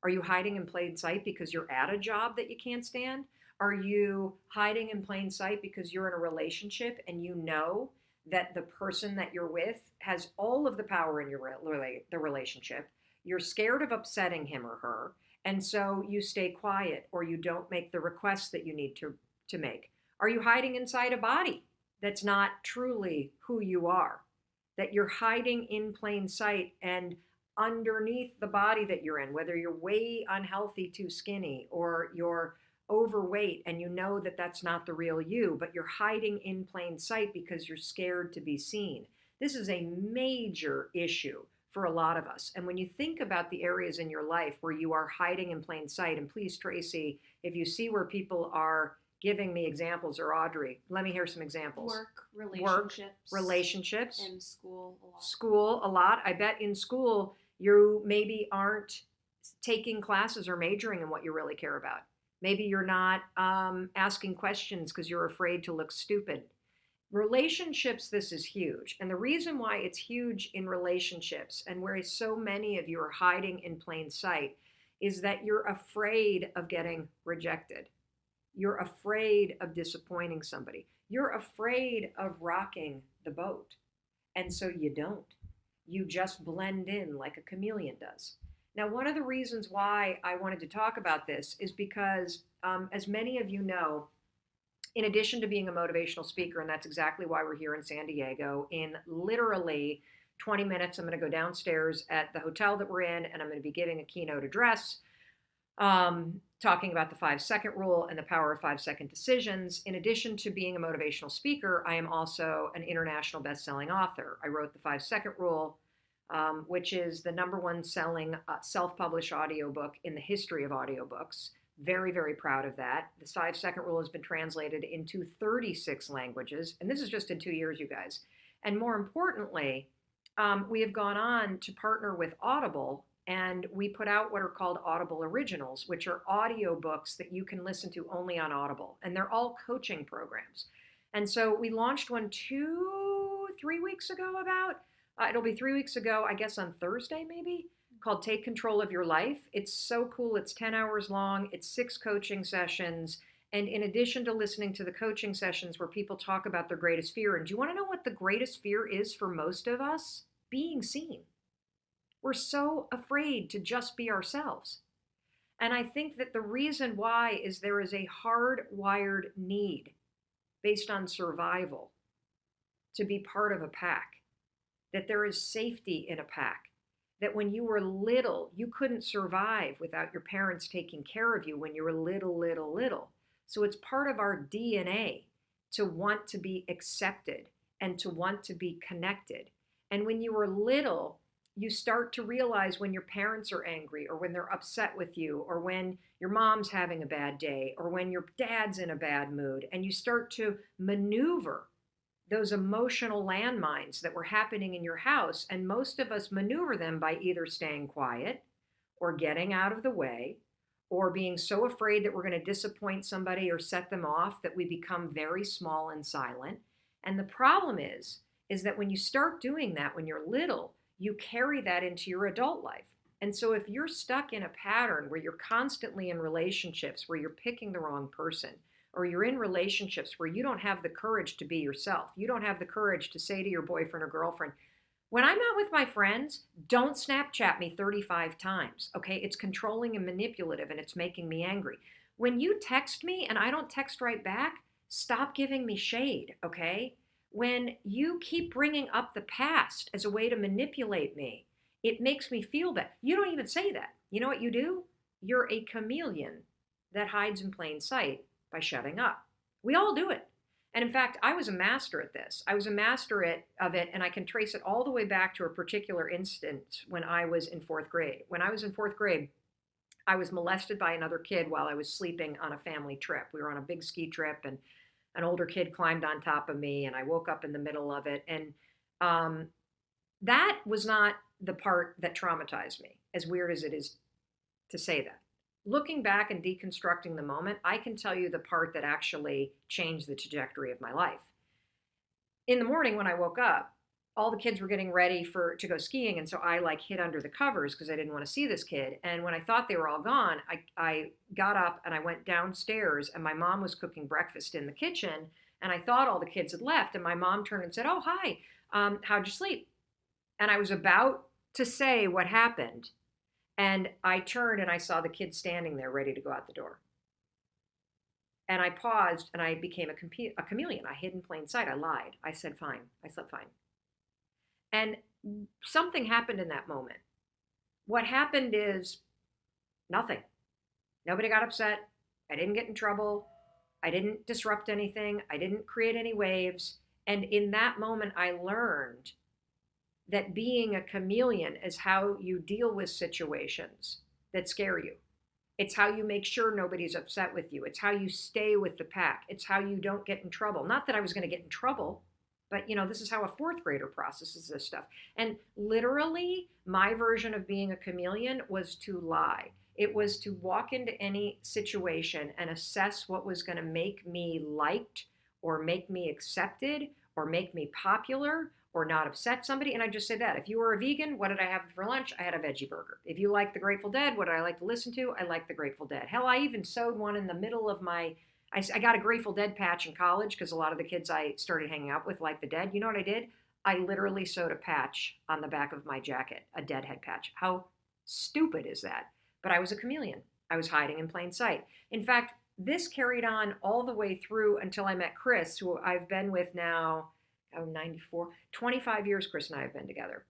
Are you hiding in plain sight because you're at a job that you can't stand? Are you hiding in plain sight because you're in a relationship and you know that the person that you're with has all of the power in the relationship? You're scared of upsetting him or her, and so you stay quiet or you don't make the requests that you need to make. Are you hiding inside a body that's not truly who you are? That you're hiding in plain sight and underneath the body that you're in, whether you're way unhealthy, too skinny, or you're overweight and you know that that's not the real you, but you're hiding in plain sight because you're scared to be seen. This is a major issue for a lot of us. And when you think about the areas in your life where you are hiding in plain sight, and please, Tracy, if you see where people are giving me examples, or Audrey, let me hear some examples. Relationships. And school a lot. School a lot. I bet in school you maybe aren't taking classes or majoring in what you really care about. Maybe you're not asking questions because you're afraid to look stupid. Relationships, this is huge. And the reason why it's huge in relationships and where so many of you are hiding in plain sight is that you're afraid of getting rejected. You're afraid of disappointing somebody. You're afraid of rocking the boat. And so you don't. You just blend in like a chameleon does. Now, one of the reasons why I wanted to talk about this is because, as many of you know, in addition to being a motivational speaker, and that's exactly why we're here in San Diego, in literally 20 minutes, I'm going to go downstairs at the hotel that we're in, and I'm going to be giving a keynote address, talking about the 5-second rule and the power of 5-second decisions. In addition to being a motivational speaker, I am also an international best-selling author. I wrote the 5-second rule, which is the #1 selling self-published audiobook in the history of audiobooks. Very, very proud of that. The 5-second rule has been translated into 36 languages, and this is just in 2 years, you guys. And more importantly, we have gone on to partner with Audible, and we put out what are called Audible Originals, which are audiobooks that you can listen to only on Audible, and they're all coaching programs. And so we launched one 3 weeks ago about. It'll be 3 weeks ago, I guess on Thursday maybe, called Take Control of Your Life. It's so cool. It's 10 hours long. It's 6 coaching sessions. And in addition to listening to the coaching sessions where people talk about their greatest fear, and do you want to know what the greatest fear is for most of us? Being seen. We're so afraid to just be ourselves. And I think that the reason why is there is a hardwired need based on survival to be part of a pack. That there is safety in a pack, that when you were little, you couldn't survive without your parents taking care of you when you were little. So it's part of our DNA to want to be accepted and to want to be connected. And when you were little, you start to realize when your parents are angry or when they're upset with you or when your mom's having a bad day or when your dad's in a bad mood, and you start to maneuver those emotional landmines that were happening in your house. And most of us maneuver them by either staying quiet or getting out of the way or being so afraid that we're going to disappoint somebody or set them off that we become very small and silent. And the problem is that when you start doing that when you're little, you carry that into your adult life. And so if you're stuck in a pattern where you're constantly in relationships where you're picking the wrong person, or you're in relationships where you don't have the courage to be yourself, you don't have the courage to say to your boyfriend or girlfriend, when I'm out with my friends, don't Snapchat me 35 times, okay? It's controlling and manipulative and it's making me angry. When you text me and I don't text right back, stop giving me shade, okay? When you keep bringing up the past as a way to manipulate me, it makes me feel bad. You don't even say that. You know what you do? You're a chameleon that hides in plain sight by shutting up. We all do it. And in fact, I was a master at this. I was a master of it, and I can trace it all the way back to a particular instance when I was in fourth grade. When I was in fourth grade, I was molested by another kid while I was sleeping on a family trip. We were on a big ski trip, and an older kid climbed on top of me, and I woke up in the middle of it. And that was not the part that traumatized me, as weird as it is to say that. Looking back and deconstructing the moment, I can tell you the part that actually changed the trajectory of my life. In the morning when I woke up, all the kids were getting ready to go skiing, and so I like hid under the covers because I didn't want to see this kid. And when I thought they were all gone, I got up and I went downstairs, and my mom was cooking breakfast in the kitchen, and I thought all the kids had left, and my mom turned and said, "Oh, hi, how'd you sleep?" And I was about to say what happened, and I turned and I saw the kid standing there ready to go out the door. And I paused and I became a chameleon. I hid in plain sight. I lied. I said fine. I slept fine. And something happened in that moment. What happened is nothing. Nobody got upset. I didn't get in trouble. I didn't disrupt anything. I didn't create any waves. And in that moment, I learned that being a chameleon is how you deal with situations that scare you. It's how you make sure nobody's upset with you. It's how you stay with the pack. It's how you don't get in trouble. Not that I was going to get in trouble, but this is how a fourth grader processes this stuff. And literally, my version of being a chameleon was to lie. It was to walk into any situation and assess what was going to make me liked or make me accepted or make me popular or not upset somebody. And I just say that. If you were a vegan, what did I have for lunch? I had a veggie burger. If you like the Grateful Dead, what did I like to listen to? I like the Grateful Dead. Hell, I even sewed one in the middle of I got a Grateful Dead patch in college because a lot of the kids I started hanging out with liked the Dead. You know what I did? I literally sewed a patch on the back of my jacket, a Deadhead patch. How stupid is that? But I was a chameleon. I was hiding in plain sight. In fact, this carried on all the way through until I met Chris, who I've been with now, 94, 25 years Chris and I have been together.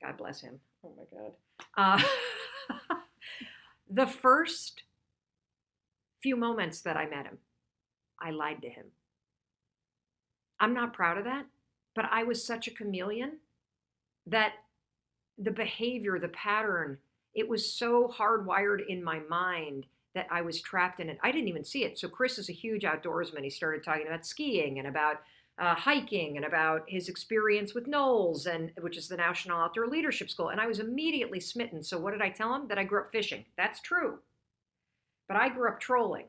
God bless him. Oh my God. The first few moments that I met him, I lied to him. I'm not proud of that, but I was such a chameleon that the behavior, the pattern, it was so hardwired in my mind that I was trapped in it. I didn't even see it. So Chris is a huge outdoorsman. He started talking about skiing and about hiking and about his experience with Knowles, which is the National Outdoor Leadership School. And I was immediately smitten. So what did I tell him? That I grew up fishing. That's true. But I grew up trolling,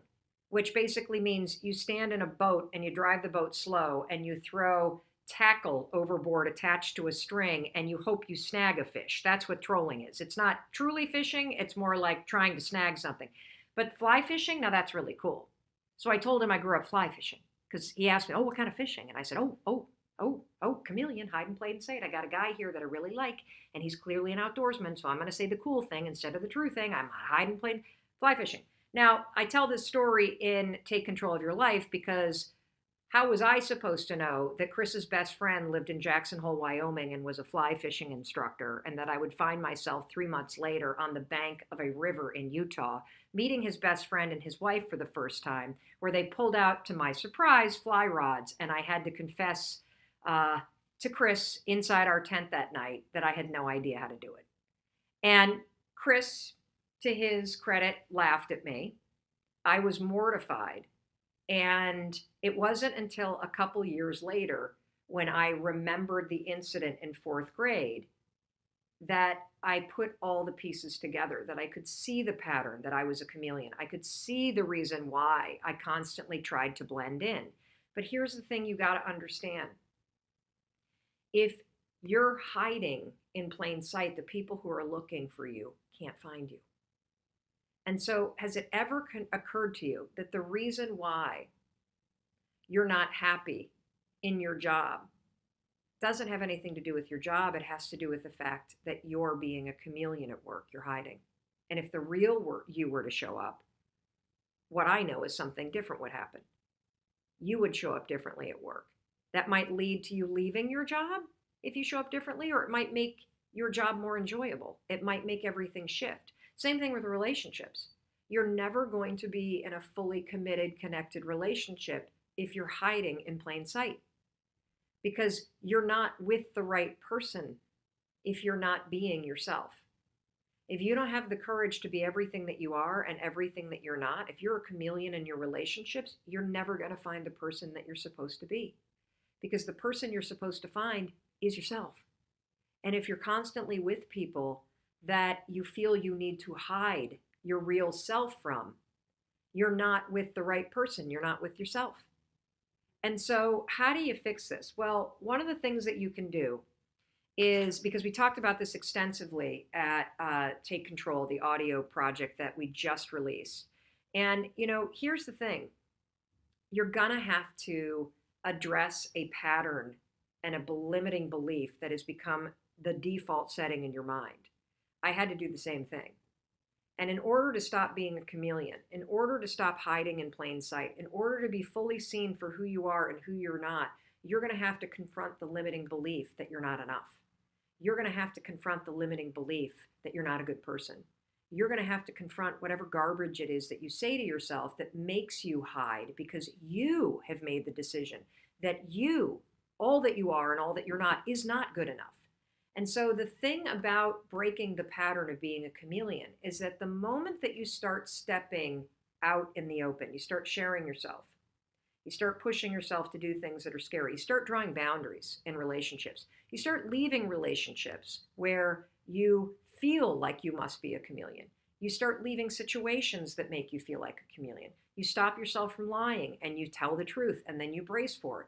which basically means you stand in a boat and you drive the boat slow and you throw tackle overboard attached to a string and you hope you snag a fish. That's what trolling is. It's not truly fishing. It's more like trying to snag something. But fly fishing, now that's really cool. So I told him I grew up fly fishing because he asked me, oh, what kind of fishing? And I said, oh, chameleon, hide and plain sight. I got a guy here that I really like, and he's clearly an outdoorsman, so I'm going to say the cool thing instead of the true thing. I'm hide and plain fly fishing. Now, I tell this story in Take Control of Your Life because how was I supposed to know that Chris's best friend lived in Jackson Hole, Wyoming, and was a fly fishing instructor, and that I would find myself 3 months later on the bank of a river in Utah, meeting his best friend and his wife for the first time, where they pulled out, to my surprise, fly rods, and I had to confess to Chris inside our tent that night that I had no idea how to do it. And Chris, to his credit, laughed at me. I was mortified. And it wasn't until a couple years later when I remembered the incident in fourth grade that I put all the pieces together, that I could see the pattern, that I was a chameleon. I could see the reason why I constantly tried to blend in. But here's the thing you got to understand. If you're hiding in plain sight, the people who are looking for you can't find you. And so has it ever occurred to you that the reason why you're not happy in your job doesn't have anything to do with your job? It has to do with the fact that you're being a chameleon at work. You're hiding. And if the real you were to show up, what I know is something different would happen. You would show up differently at work. That might lead to you leaving your job if you show up differently, or it might make your job more enjoyable. It might make everything shift. Same thing with relationships. You're never going to be in a fully committed, connected relationship if you're hiding in plain sight, because you're not with the right person if you're not being yourself. If you don't have the courage to be everything that you are and everything that you're not, if you're a chameleon in your relationships, you're never going to find the person that you're supposed to be, because the person you're supposed to find is yourself. And if you're constantly with people that you feel you need to hide your real self from, you're not with the right person. You're not with yourself. And so how do you fix this? Well, one of the things that you can do is, because we talked about this extensively at Take Control, the audio project that we just released. And, here's the thing. You're going to have to address a pattern and a limiting belief that has become the default setting in your mind. I had to do the same thing. And in order to stop being a chameleon, in order to stop hiding in plain sight, in order to be fully seen for who you are and who you're not, you're going to have to confront the limiting belief that you're not enough. You're going to have to confront the limiting belief that you're not a good person. You're going to have to confront whatever garbage it is that you say to yourself that makes you hide, because you have made the decision that you, all that you are and all that you're not, is not good enough. And so the thing about breaking the pattern of being a chameleon is that the moment that you start stepping out in the open, you start sharing yourself, you start pushing yourself to do things that are scary, you start drawing boundaries in relationships, you start leaving relationships where you feel like you must be a chameleon. You start leaving situations that make you feel like a chameleon. You stop yourself from lying and you tell the truth, and then you brace for it.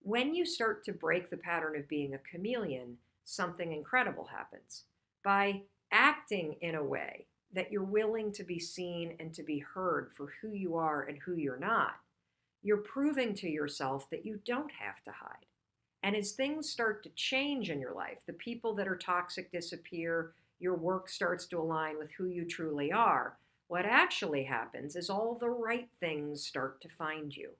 When you start to break the pattern of being a chameleon, something incredible happens. By acting in a way that you're willing to be seen and to be heard for who you are and who you're not, you're proving to yourself that you don't have to hide. And as things start to change in your life, the people that are toxic disappear, your work starts to align with who you truly are, what actually happens is all the right things start to find you,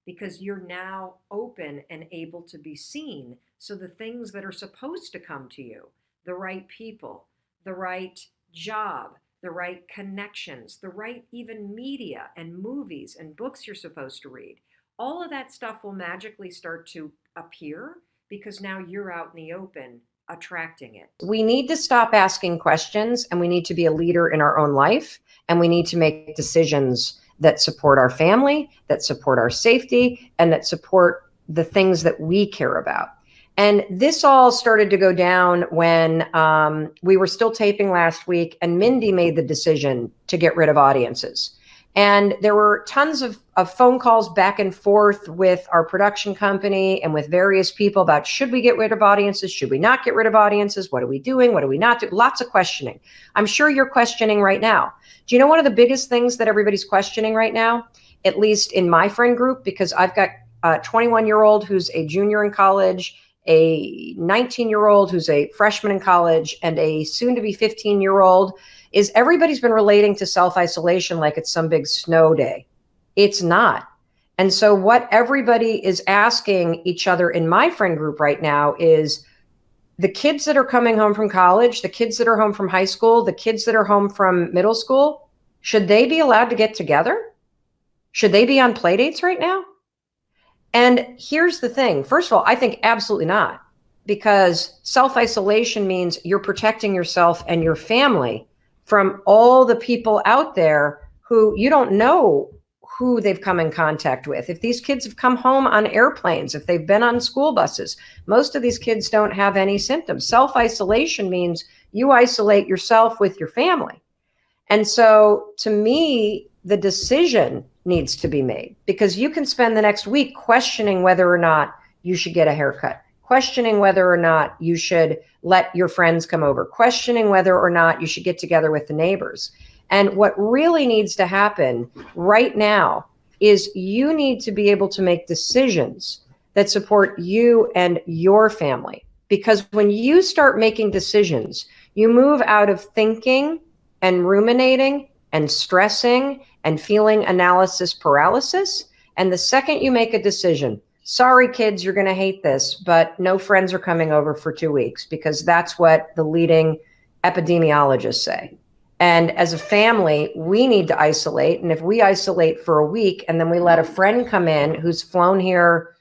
because you're now open and able to be seen. So the things that are supposed to come to you, the right people, the right job, the right connections, the right even media and movies and books you're supposed to read, all of that stuff will magically start to appear because now you're out in the open attracting it. We need to stop asking questions, and we need to be a leader in our own life, and we need to make decisions that support our family, that support our safety, and that support the things that we care about. And this all started to go down when we were still taping last week, and Mindy made the decision to get rid of audiences. And there were tons of phone calls back and forth with our production company and with various people about, should we get rid of audiences? Should we not get rid of audiences? What are we doing? What are we not doing? Lots of questioning. I'm sure you're questioning right now. Do you know one of the biggest things that everybody's questioning right now, at least in my friend group, because I've got a 21-year-old who's a junior in college, a 19-year-old who's a freshman in college, and a soon-to-be 15-year-old, is everybody's been relating to self-isolation like it's some big snow day. It's not. And so what everybody is asking each other in my friend group right now is, the kids that are coming home from college, the kids that are home from high school, the kids that are home from middle school, should they be allowed to get together? Should they be on play dates right now? And here's the thing. First of all, I think absolutely not, because self-isolation means you're protecting yourself and your family from all the people out there who you don't know who they've come in contact with. If these kids have come home on airplanes, if they've been on school buses, most of these kids don't have any symptoms. Self-isolation means you isolate yourself with your family. And so to me, the decision needs to be made, because you can spend the next week questioning whether or not you should get a haircut, questioning whether or not you should let your friends come over, questioning whether or not you should get together with the neighbors. And what really needs to happen right now is you need to be able to make decisions that support you and your family. Because when you start making decisions, you move out of thinking and ruminating and stressing and feeling analysis paralysis. And the second you make a decision, sorry, kids, you're going to hate this, but no friends are coming over for 2 weeks, because that's what the leading epidemiologists say. And as a family, we need to isolate. And if we isolate for a week and then we let a friend come in who's flown here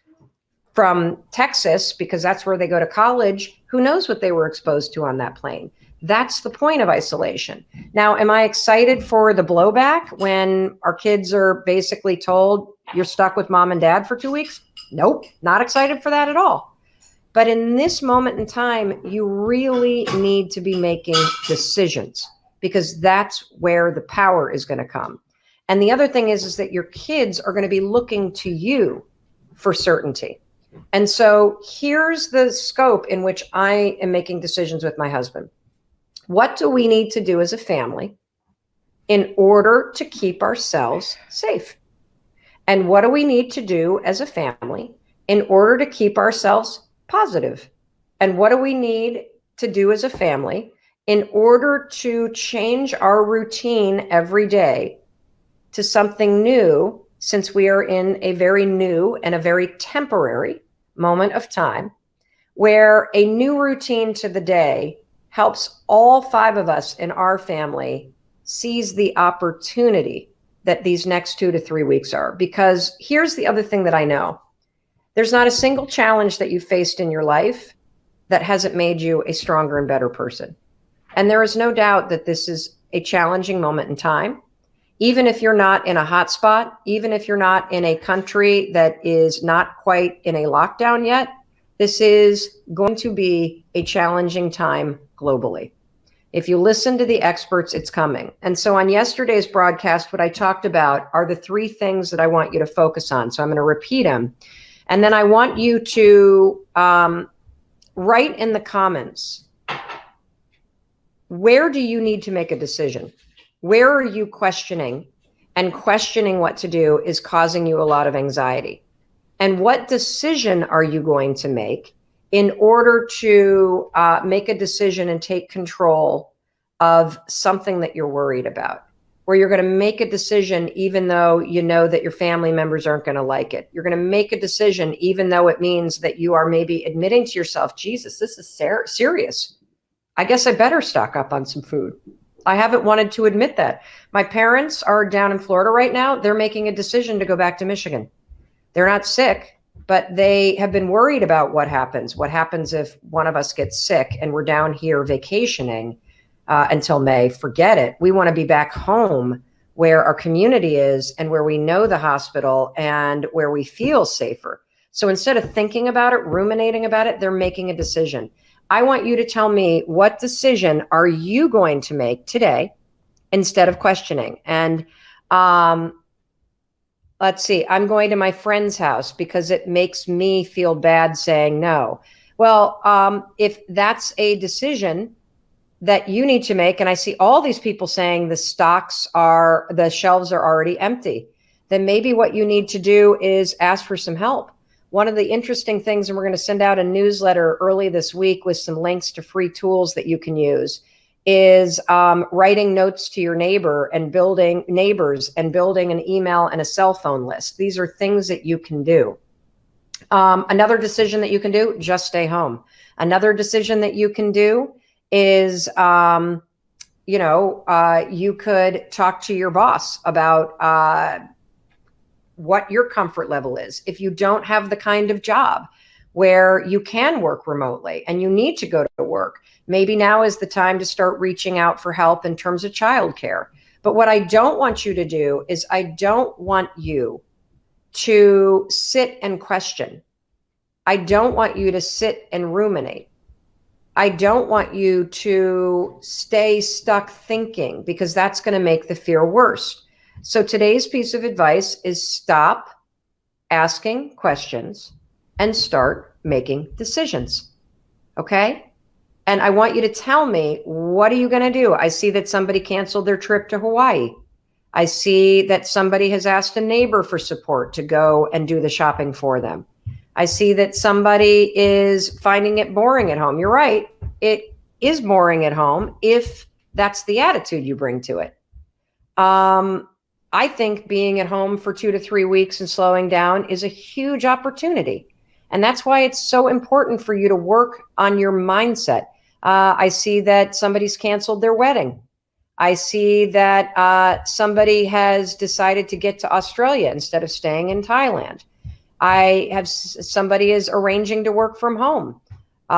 from Texas, because that's where they go to college, who knows what they were exposed to on that plane? That's the point of isolation. Now, am I excited for the blowback when our kids are basically told you're stuck with mom and dad for 2 weeks? Nope, not excited for that at all. But in this moment in time, you really need to be making decisions, because that's where the power is going to come. And the other thing is that your kids are going to be looking to you for certainty. And so here's the scope in which I am making decisions with my husband. What do we need to do as a family in order to keep ourselves safe? And what do we need to do as a family in order to keep ourselves positive? And what do we need to do as a family in order to change our routine every day to something new, since we are in a very new and a very temporary moment of time where a new routine to the day helps all 5 of us in our family seize the opportunity that these next 2 to 3 weeks are. Because here's the other thing that I know. There's not a single challenge that you faced in your life that hasn't made you a stronger and better person. And there is no doubt that this is a challenging moment in time. Even if you're not in a hot spot, even if you're not in a country that is not quite in a lockdown yet, this is going to be a challenging time globally. If you listen to the experts, it's coming. And so on yesterday's broadcast, what I talked about are the 3 things that I want you to focus on. So I'm going to repeat them. And then I want you to write in the comments, where do you need to make a decision? Where are you questioning? And questioning what to do is causing you a lot of anxiety. And what decision are you going to make in order to make a decision and take control of something that you're worried about? Where you're going to make a decision even though you know that your family members aren't going to like it. You're going to make a decision even though it means that you are maybe admitting to yourself, Jesus, this is serious. I guess I better stock up on some food. I haven't wanted to admit that. My parents are down in Florida right now. They're making a decision to go back to Michigan. They're not sick, but they have been worried about what happens. What happens if one of us gets sick and we're down here vacationing until May? Forget it. We want to be back home where our community is and where we know the hospital and where we feel safer. So instead of thinking about it, ruminating about it, they're making a decision. I want you to tell me, what decision are you going to make today instead of questioning? And let's see, I'm going to my friend's house because it makes me feel bad saying no. Well, if that's a decision that you need to make, and I see all these people saying the shelves are already empty, then maybe what you need to do is ask for some help. One of the interesting things, and we're going to send out a newsletter early this week with some links to free tools that you can use, is writing notes to your neighbors and building an email and a cell phone list. These are things that you can do. Another decision that you can do, just stay home. Another decision that you can do is, you could talk to your boss about what your comfort level is. If you don't have the kind of job where you can work remotely and you need to go to work, maybe now is the time to start reaching out for help in terms of childcare. But what I don't want you to do is I don't want you to sit and question. I don't want you to sit and ruminate. I don't want you to stay stuck thinking, because that's going to make the fear worse. So today's piece of advice is stop asking questions and start making decisions. Okay? And I want you to tell me, what are you going to do? I see that somebody canceled their trip to Hawaii. I see that somebody has asked a neighbor for support to go and do the shopping for them. I see that somebody is finding it boring at home. You're right. It is boring at home if that's the attitude you bring to it. I think being at home for 2 to 3 weeks and slowing down is a huge opportunity. And that's why it's so important for you to work on your mindset. I see that somebody's canceled their wedding. I see that somebody has decided to get to Australia instead of staying in Thailand. Somebody is arranging to work from home.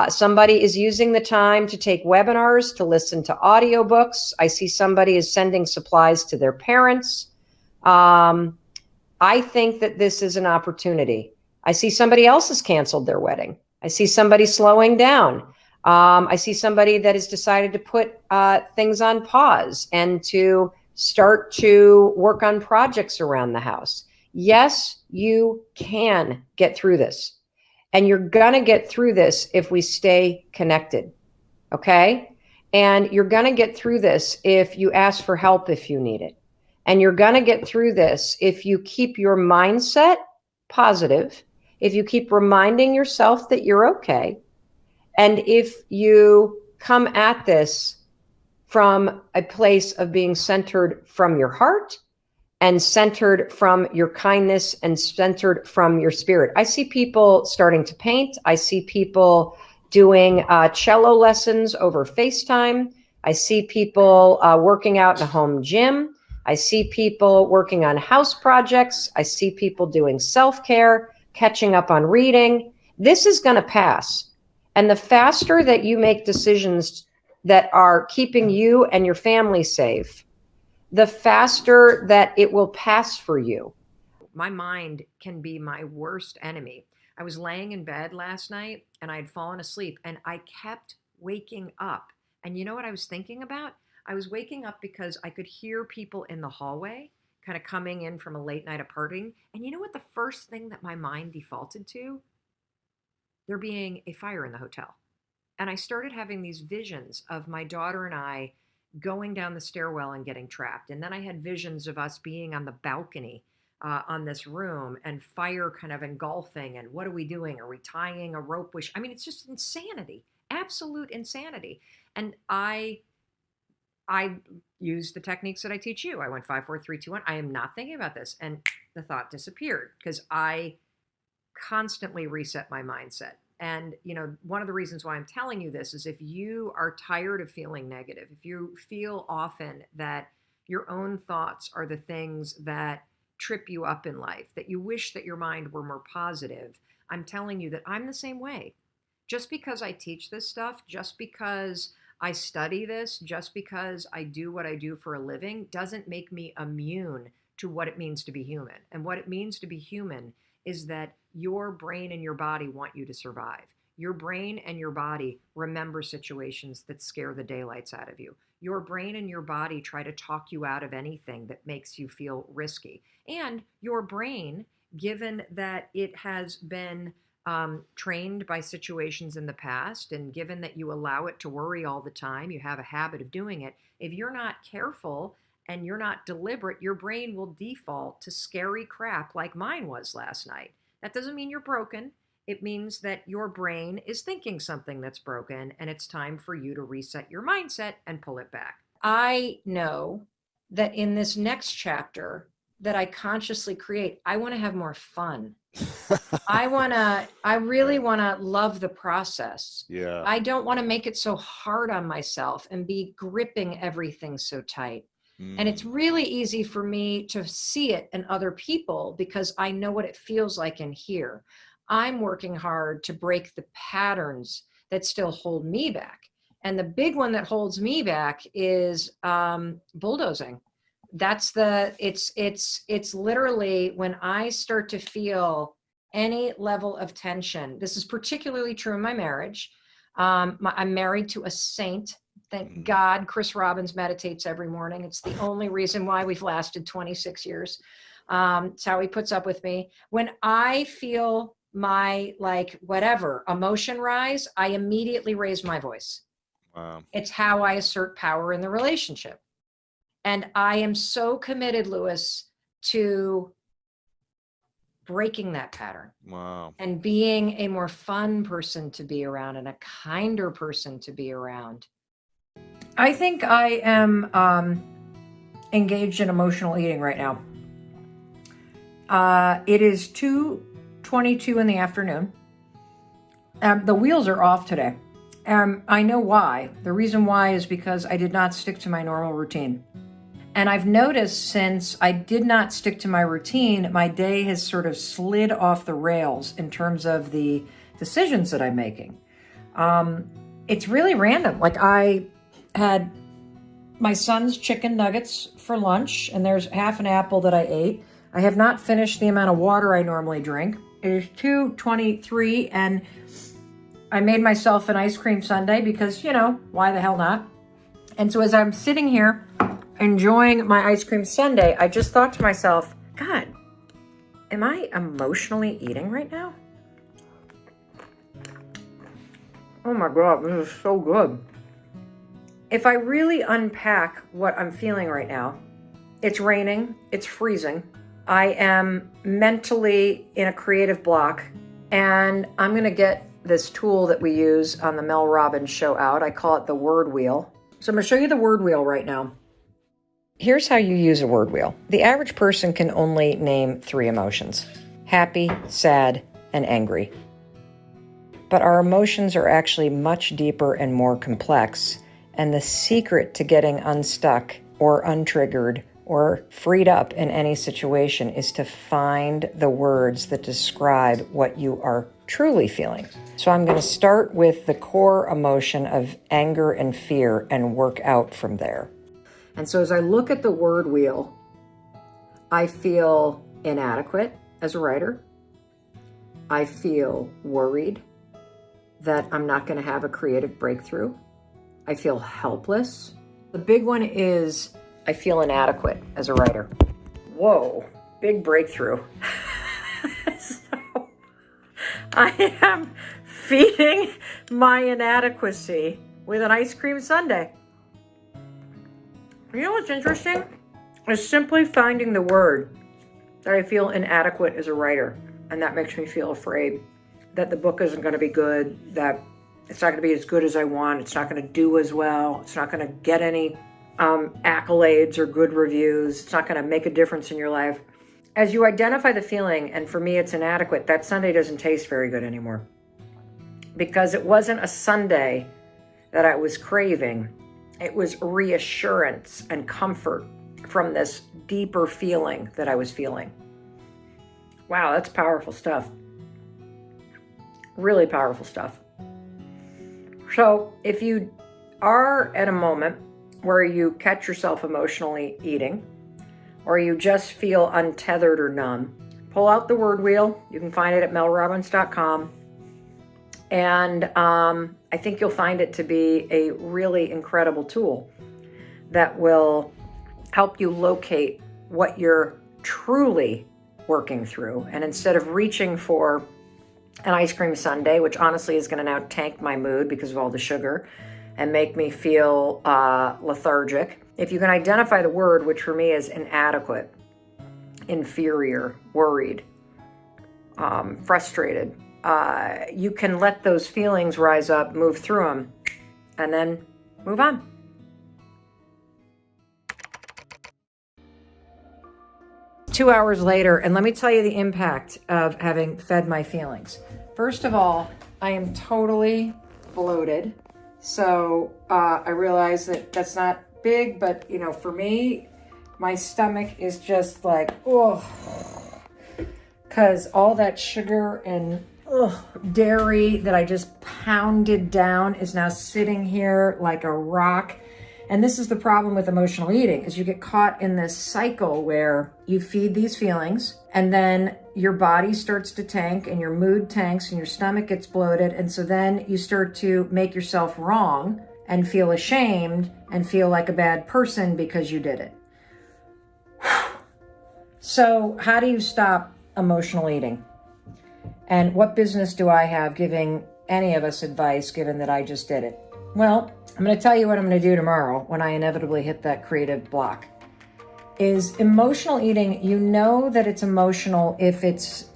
Somebody is using the time to take webinars, to listen to audiobooks. I see somebody is sending supplies to their parents. I think that this is an opportunity. I see somebody else has canceled their wedding. I see somebody slowing down. I see somebody that has decided to put things on pause and to start to work on projects around the house. Yes, you can get through this. And you're going to get through this if we stay connected. Okay? And you're going to get through this if you ask for help if you need it. And you're going to get through this if you keep your mindset positive, if you keep reminding yourself that you're okay, and if you come at this from a place of being centered from your heart and centered from your kindness and centered from your spirit. I see people starting to paint. I see people doing cello lessons over FaceTime. I see people working out in a home gym. I see people working on house projects. I see people doing self-care, catching up on reading. This is going to pass. And the faster that you make decisions that are keeping you and your family safe, the faster that it will pass for you. My mind can be my worst enemy. I was laying in bed last night and I had fallen asleep and I kept waking up. And you know what I was thinking about? I was waking up because I could hear people in the hallway kind of coming in from a late night of partying. And you know what the first thing that my mind defaulted to? There being a fire in the hotel. And I started having these visions of my daughter and I going down the stairwell and getting trapped. And then I had visions of us being on the balcony on this room and fire kind of engulfing. And what are we doing? Are we tying a rope? I mean, it's just insanity, absolute insanity. And I used the techniques that I teach you. I went 5, 4, 3, 2, 1. I am not thinking about this. And the thought disappeared because I constantly reset my mindset. And, you know, one of the reasons why I'm telling you this is if you are tired of feeling negative, if you feel often that your own thoughts are the things that trip you up in life, that you wish that your mind were more positive, I'm telling you that I'm the same way. Just because I teach this stuff, just because I study this, just because I do what I do for a living, doesn't make me immune to what it means to be human. And what it means to be human is that your brain and your body want you to survive. Your brain and your body remember situations that scare the daylights out of you. Your brain and your body try to talk you out of anything that makes you feel risky. And your brain, given that it has been trained by situations in the past, and given that you allow it to worry all the time, you have a habit of doing it, if you're not careful and you're not deliberate, your brain will default to scary crap like mine was last night. That doesn't mean you're broken. It means that your brain is thinking something that's broken, and it's time for you to reset your mindset and pull it back. I know that in this next chapter that I consciously create, I want to have more fun. I really want to love the process. Yeah. I don't want to make it so hard on myself and be gripping everything so tight. And it's really easy for me to see it in other people because I know what it feels like in here. I'm working hard to break the patterns that still hold me back. And the big one that holds me back is bulldozing. It's literally when I start to feel any level of tension. This is particularly true in my marriage. I'm married to a saint. Thank God Chris Robbins meditates every morning. It's the only reason why we've lasted 26 years. It's how he puts up with me. When I feel my emotion rise, I immediately raise my voice. Wow. It's how I assert power in the relationship. And I am so committed, Lewis, to breaking that pattern. Wow. And being a more fun person to be around and a kinder person to be around. I think I am engaged in emotional eating right now. It is 2:22 in the afternoon. The wheels are off today. I know why. The reason why is because I did not stick to my normal routine. And I've noticed since I did not stick to my routine, my day has sort of slid off the rails in terms of the decisions that I'm making. It's really random. Like I had my son's chicken nuggets for lunch, and there's half an apple that I ate. I have not finished the amount of water I normally drink. It is 2:23, and I made myself an ice cream sundae because, why the hell not? And so as I'm sitting here enjoying my ice cream sundae, I just thought to myself, God, am I emotionally eating right now? Oh my God, this is so good. If I really unpack what I'm feeling right now, it's raining, it's freezing. I am mentally in a creative block, and I'm going to get this tool that we use on the Mel Robbins show out. I call it the word wheel. So I'm going to show you the word wheel right now. Here's how you use a word wheel. The average person can only name 3 emotions: happy, sad, and angry. But our emotions are actually much deeper and more complex. And the secret to getting unstuck or untriggered or freed up in any situation is to find the words that describe what you are truly feeling. So I'm going to start with the core emotion of anger and fear and work out from there. And so as I look at the word wheel, I feel inadequate as a writer. I feel worried that I'm not going to have a creative breakthrough. I feel helpless. The big one is I feel inadequate as a writer. Whoa, big breakthrough. So I am feeding my inadequacy with an ice cream sundae. You know what's interesting? Is simply finding the word that I feel inadequate as a writer. And that makes me feel afraid that the book isn't going to be good, that it's not going to be as good as I want. It's not going to do as well. It's not going to get any accolades or good reviews. It's not going to make a difference in your life. As you identify the feeling, and for me it's inadequate, that sundae doesn't taste very good anymore. Because it wasn't a sundae that I was craving. It was reassurance and comfort from this deeper feeling that I was feeling. Wow, that's powerful stuff. Really powerful stuff. So if you are at a moment where you catch yourself emotionally eating, or you just feel untethered or numb, pull out the word wheel. You can find it at melrobbins.com. And I think you'll find it to be a really incredible tool that will help you locate what you're truly working through. And instead of reaching for an ice cream sundae, which honestly is going to now tank my mood because of all the sugar and make me feel lethargic. If you can identify the word, which for me is inadequate, inferior, worried, frustrated, you can let those feelings rise up, move through them, and then move on. Two hours later, and let me tell you the impact of having fed my feelings. First of all, I am totally bloated. So I realize that that's not big, but for me, my stomach is just like, oh, because all that sugar and dairy that I just pounded down is now sitting here like a rock. And this is the problem with emotional eating, is you get caught in this cycle where you feed these feelings and then your body starts to tank and your mood tanks and your stomach gets bloated. And so then you start to make yourself wrong and feel ashamed and feel like a bad person because you did it. So how do you stop emotional eating? And what business do I have giving any of us advice given that I just did it? Well, I'm going to tell you what I'm going to do tomorrow when I inevitably hit that creative block. Is emotional eating, you know that it's emotional if it's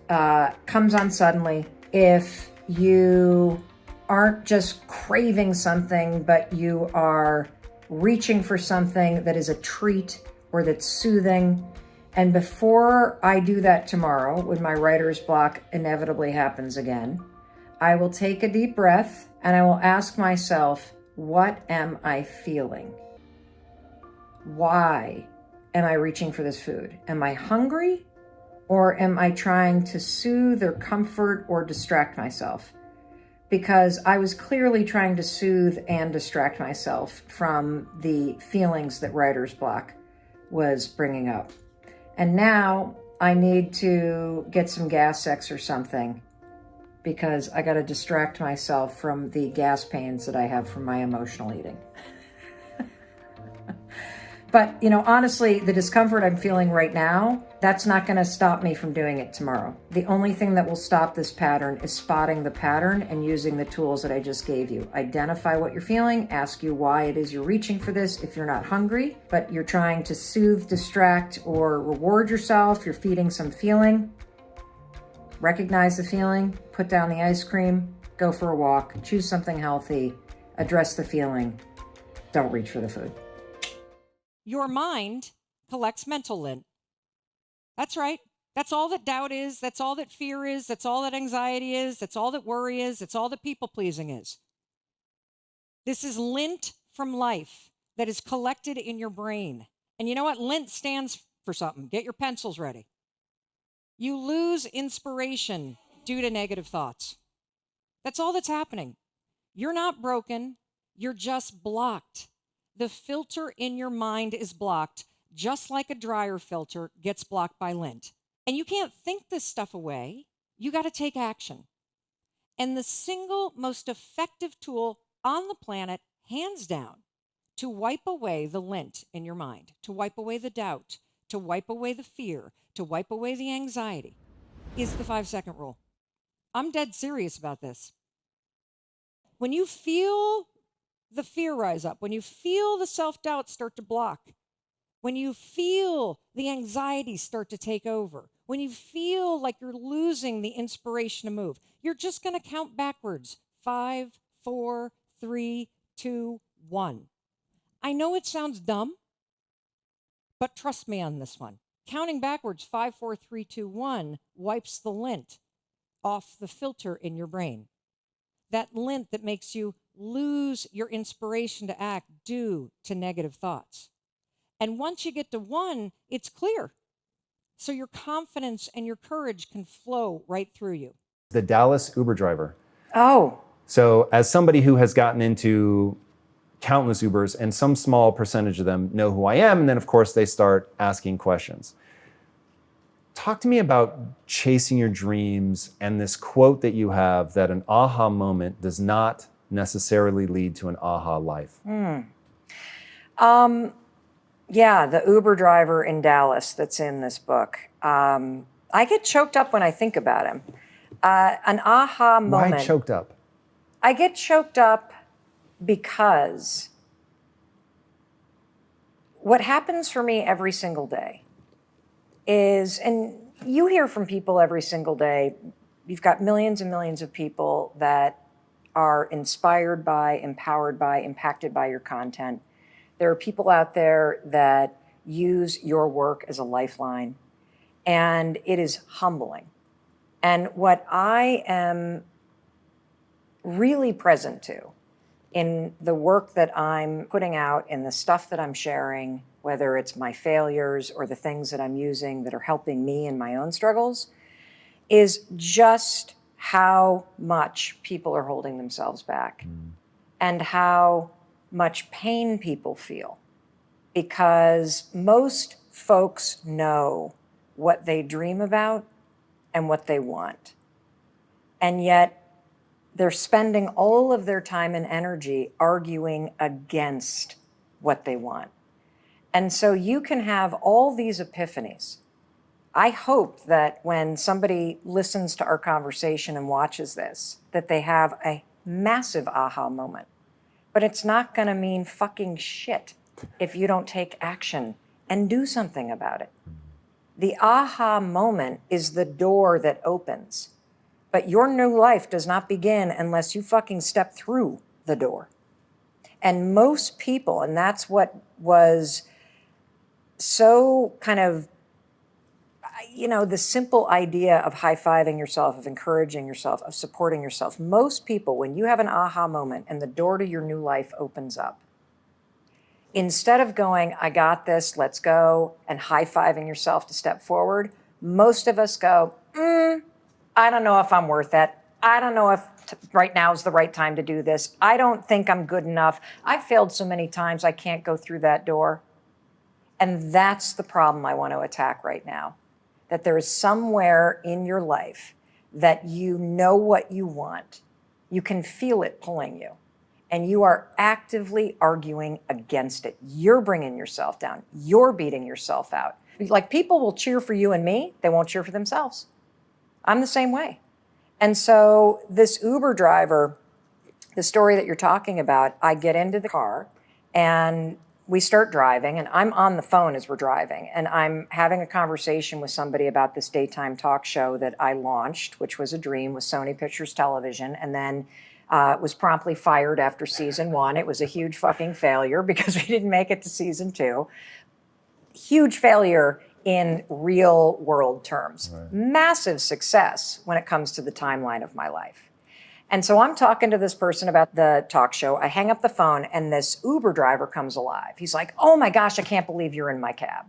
comes on suddenly, if you aren't just craving something, but you are reaching for something that is a treat or that's soothing. And before I do that tomorrow, when my writer's block inevitably happens again, I will take a deep breath and I will ask myself, what am I feeling? Why am I reaching for this food? Am I hungry, or am I trying to soothe or comfort or distract myself? Because I was clearly trying to soothe and distract myself from the feelings that writer's block was bringing up. And now I need to get some gas sex or something, because I got to distract myself from the gas pains that I have from my emotional eating. But, honestly, the discomfort I'm feeling right now, that's not going to stop me from doing it tomorrow. The only thing that will stop this pattern is spotting the pattern and using the tools that I just gave you. Identify what you're feeling, ask you why it is you're reaching for this if you're not hungry, but you're trying to soothe, distract, or reward yourself. You're feeding some feeling. Recognize the feeling, put down the ice cream, go for a walk, choose something healthy, address the feeling. Don't reach for the food. Your mind collects mental lint. That's right. That's all that doubt is. That's all that fear is. That's all that anxiety is. That's all that worry is. That's all that people pleasing is. This is lint from life that is collected in your brain. And you know what? Lint stands for something. Get your pencils ready. You lose inspiration due to negative thoughts. That's all that's happening. You're not broken. You're just blocked. The filter in your mind is blocked, just like a dryer filter gets blocked by lint. And you can't think this stuff away. You got to take action. And the single most effective tool on the planet, hands down, to wipe away the lint in your mind, to wipe away the doubt, to wipe away the fear, to wipe away the anxiety, is the 5-second rule. I'm dead serious about this. When you feel the fear rise up, when you feel the self-doubt start to block, when you feel the anxiety start to take over, when you feel like you're losing the inspiration to move, you're just going to count backwards. 5, 4, 3, 2, 1. I know it sounds dumb, but trust me on this one. Counting backwards, 5, 4, 3, 2, 1, wipes the lint off the filter in your brain. That lint that makes you lose your inspiration to act due to negative thoughts. And once you get to 1, it's clear. So your confidence and your courage can flow right through you. The Dallas Uber driver. Oh. So as somebody who has gotten into countless Ubers, and some small percentage of them know who I am, and then of course they start asking questions. Talk to me about chasing your dreams and this quote that you have that an aha moment does not necessarily lead to an aha life. Yeah, the Uber driver in Dallas that's in this book. I get choked up when I think about him. An aha moment. Why choked up? I get choked up because what happens for me every single day is, and you hear from people every single day, you've got millions and millions of people that are inspired by, empowered by, impacted by your content. There are people out there that use your work as a lifeline, and it is humbling. And what I am really present to in the work that I'm putting out, in the stuff that I'm sharing, whether it's my failures or the things that I'm using that are helping me in my own struggles, is just how much people are holding themselves back and how much pain people feel. Because most folks know what they dream about and what they want. And yet they're spending all of their time and energy arguing against what they want. And so you can have all these epiphanies. I hope that when somebody listens to our conversation and watches this, that they have a massive aha moment. But it's not going to mean fucking shit if you don't take action and do something about it. The aha moment is the door that opens. But your new life does not begin unless you fucking step through the door. And most people, and that's what was so kind of, the simple idea of high-fiving yourself, of encouraging yourself, of supporting yourself. Most people, when you have an aha moment and the door to your new life opens up, instead of going, I got this, let's go, and high-fiving yourself to step forward, most of us go, I don't know if I'm worth it. I don't know if right now is the right time to do this. I don't think I'm good enough. I've failed so many times, I can't go through that door. And that's the problem I want to attack right now. That there is somewhere in your life that you know what you want. You can feel it pulling you. And you are actively arguing against it. You're bringing yourself down. You're beating yourself out. Like, people will cheer for you and me. They won't cheer for themselves. I'm the same way. And so this Uber driver, the story that you're talking about, I get into the car and we start driving, and I'm on the phone as we're driving, and I'm having a conversation with somebody about this daytime talk show that I launched, which was a dream with Sony Pictures Television, and then was promptly fired after season 1. It was a huge fucking failure because we didn't make it to season 2. Huge failure in real world terms. Right. Massive success when it comes to the timeline of my life. And so I'm talking to this person about the talk show. I hang up the phone and this Uber driver comes alive. He's like, oh my gosh, I can't believe you're in my cab.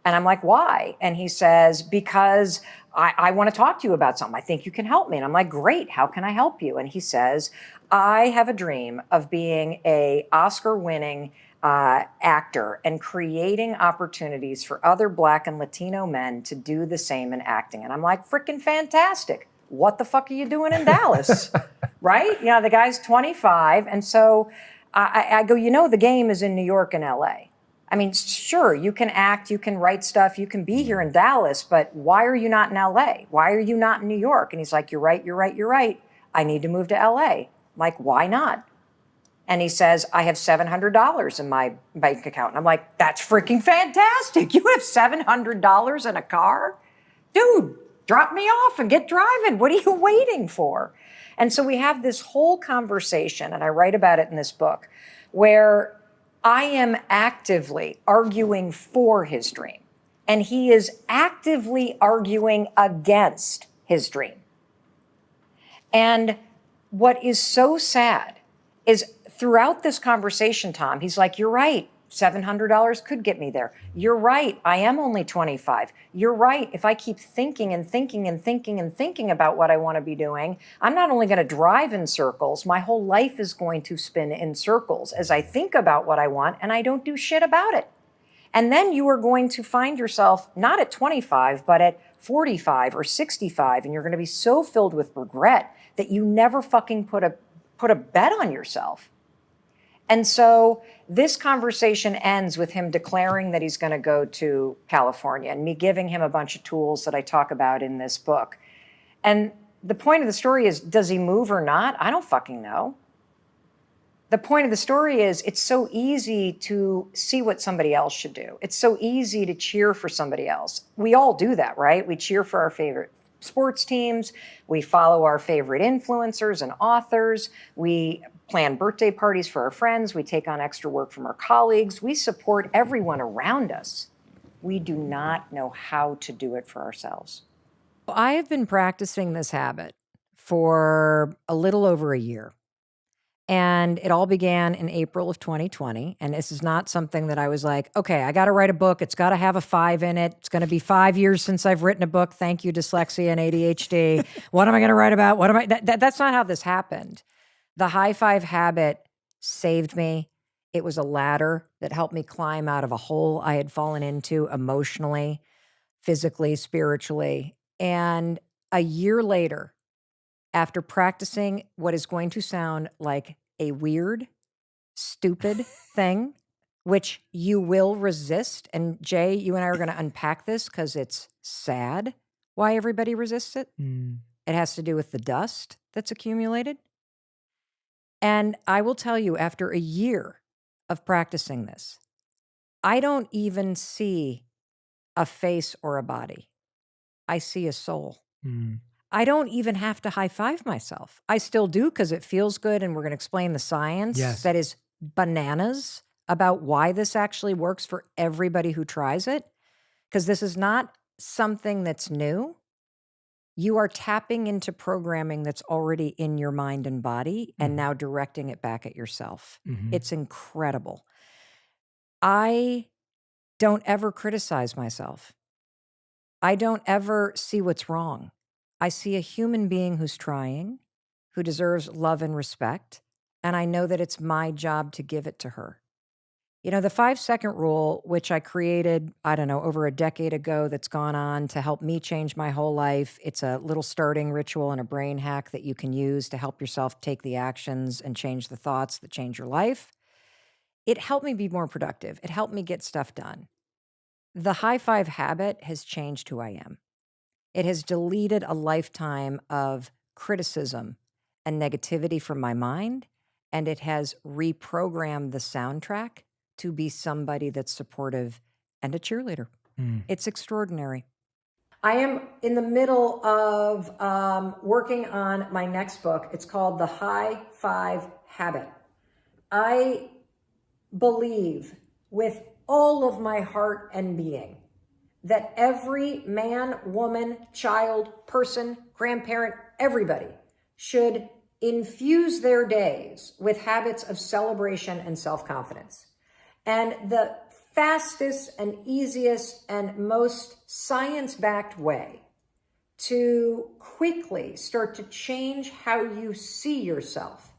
And I'm like, why? And he says, because I want to talk to you about something. I think you can help me. And I'm like, great, how can I help you? And he says, I have a dream of being an Oscar-winning actor and creating opportunities for other Black and Latino men to do the same in acting. And I'm like, freaking fantastic. What the fuck are you doing in Dallas? Right? The guy's 25. And so I go, the game is in New York and LA. I mean, sure, you can act, you can write stuff, you can be here in Dallas, but why are you not in LA? Why are you not in New York? And he's like, you're right. I need to move to LA. I'm like, why not? And he says, I have $700 in my bank account. And I'm like, that's freaking fantastic. You have $700 in a car? Dude, drop me off and get driving. What are you waiting for? And so we have this whole conversation, and I write about it in this book, where I am actively arguing for his dream, and he is actively arguing against his dream. And what is so sad is throughout this conversation, Tom, he's like, you're right. $700 could get me there. You're right. I am only 25. You're right. If I keep thinking and thinking and thinking and thinking about what I want to be doing, I'm not only going to drive in circles, my whole life is going to spin in circles as I think about what I want and I don't do shit about it. And then you are going to find yourself not at 25, but at 45 or 65, and you're going to be so filled with regret that you never fucking put a bet on yourself. And so this conversation ends with him declaring that he's going to go to California and me giving him a bunch of tools that I talk about in this book. And the point of the story is, does he move or not? I don't fucking know. The point of the story is, it's so easy to see what somebody else should do. It's so easy to cheer for somebody else. We all do that, right? We cheer for our favorite sports teams. We follow our favorite influencers and authors. We plan birthday parties for our friends. We take on extra work from our colleagues. We support everyone around us. We do not know how to do it for ourselves. I have been practicing this habit for a little over a year. And it all began in April of 2020. And this is not something that I was like, okay, I got to write a book. It's got to have a 5 in it. It's going to be 5 years since I've written a book. Thank you, dyslexia and ADHD. What am I going to write about? That's not how this happened. The high 5 habit saved me. It was a ladder that helped me climb out of a hole I had fallen into emotionally, physically, spiritually. And a year later, after practicing what is going to sound like a weird, stupid thing, which you will resist. And Jay, you and I are going to unpack this because it's sad why everybody resists it. It has to do with the dust that's accumulated. And I will tell you, after a year of practicing this, I don't even see a face or a body. I see a soul. I don't even have to high five myself. I still do because it feels good, and we're going to explain the science that is bananas about why this actually works for everybody who tries it. Because this is not something that's new, you are tapping into programming that's already in your mind and body and now directing it back at yourself. It's incredible. I don't ever criticize myself. I don't ever see what's wrong. I see a human being who's trying, who deserves love and respect, and I know that it's my job to give it to her. You know, the 5-second rule, which I created, I don't know, over a decade ago, that's gone on to help me change my whole life. It's a little starting ritual and a brain hack that you can use to help yourself take the actions and change the thoughts that change your life. It helped me be more productive. It helped me get stuff done. The high five habit has changed who I am. It has deleted a lifetime of criticism and negativity from my mind, and it has reprogrammed the soundtrack to be somebody that's supportive and a cheerleader. It's extraordinary. I am in the middle of working on my next book. It's called The High Five Habit. I believe with all of my heart and being that every man, woman, child, person, grandparent, everybody should infuse their days with habits of celebration and self-confidence. And the fastest and easiest and most science-backed way to quickly start to change how you see yourself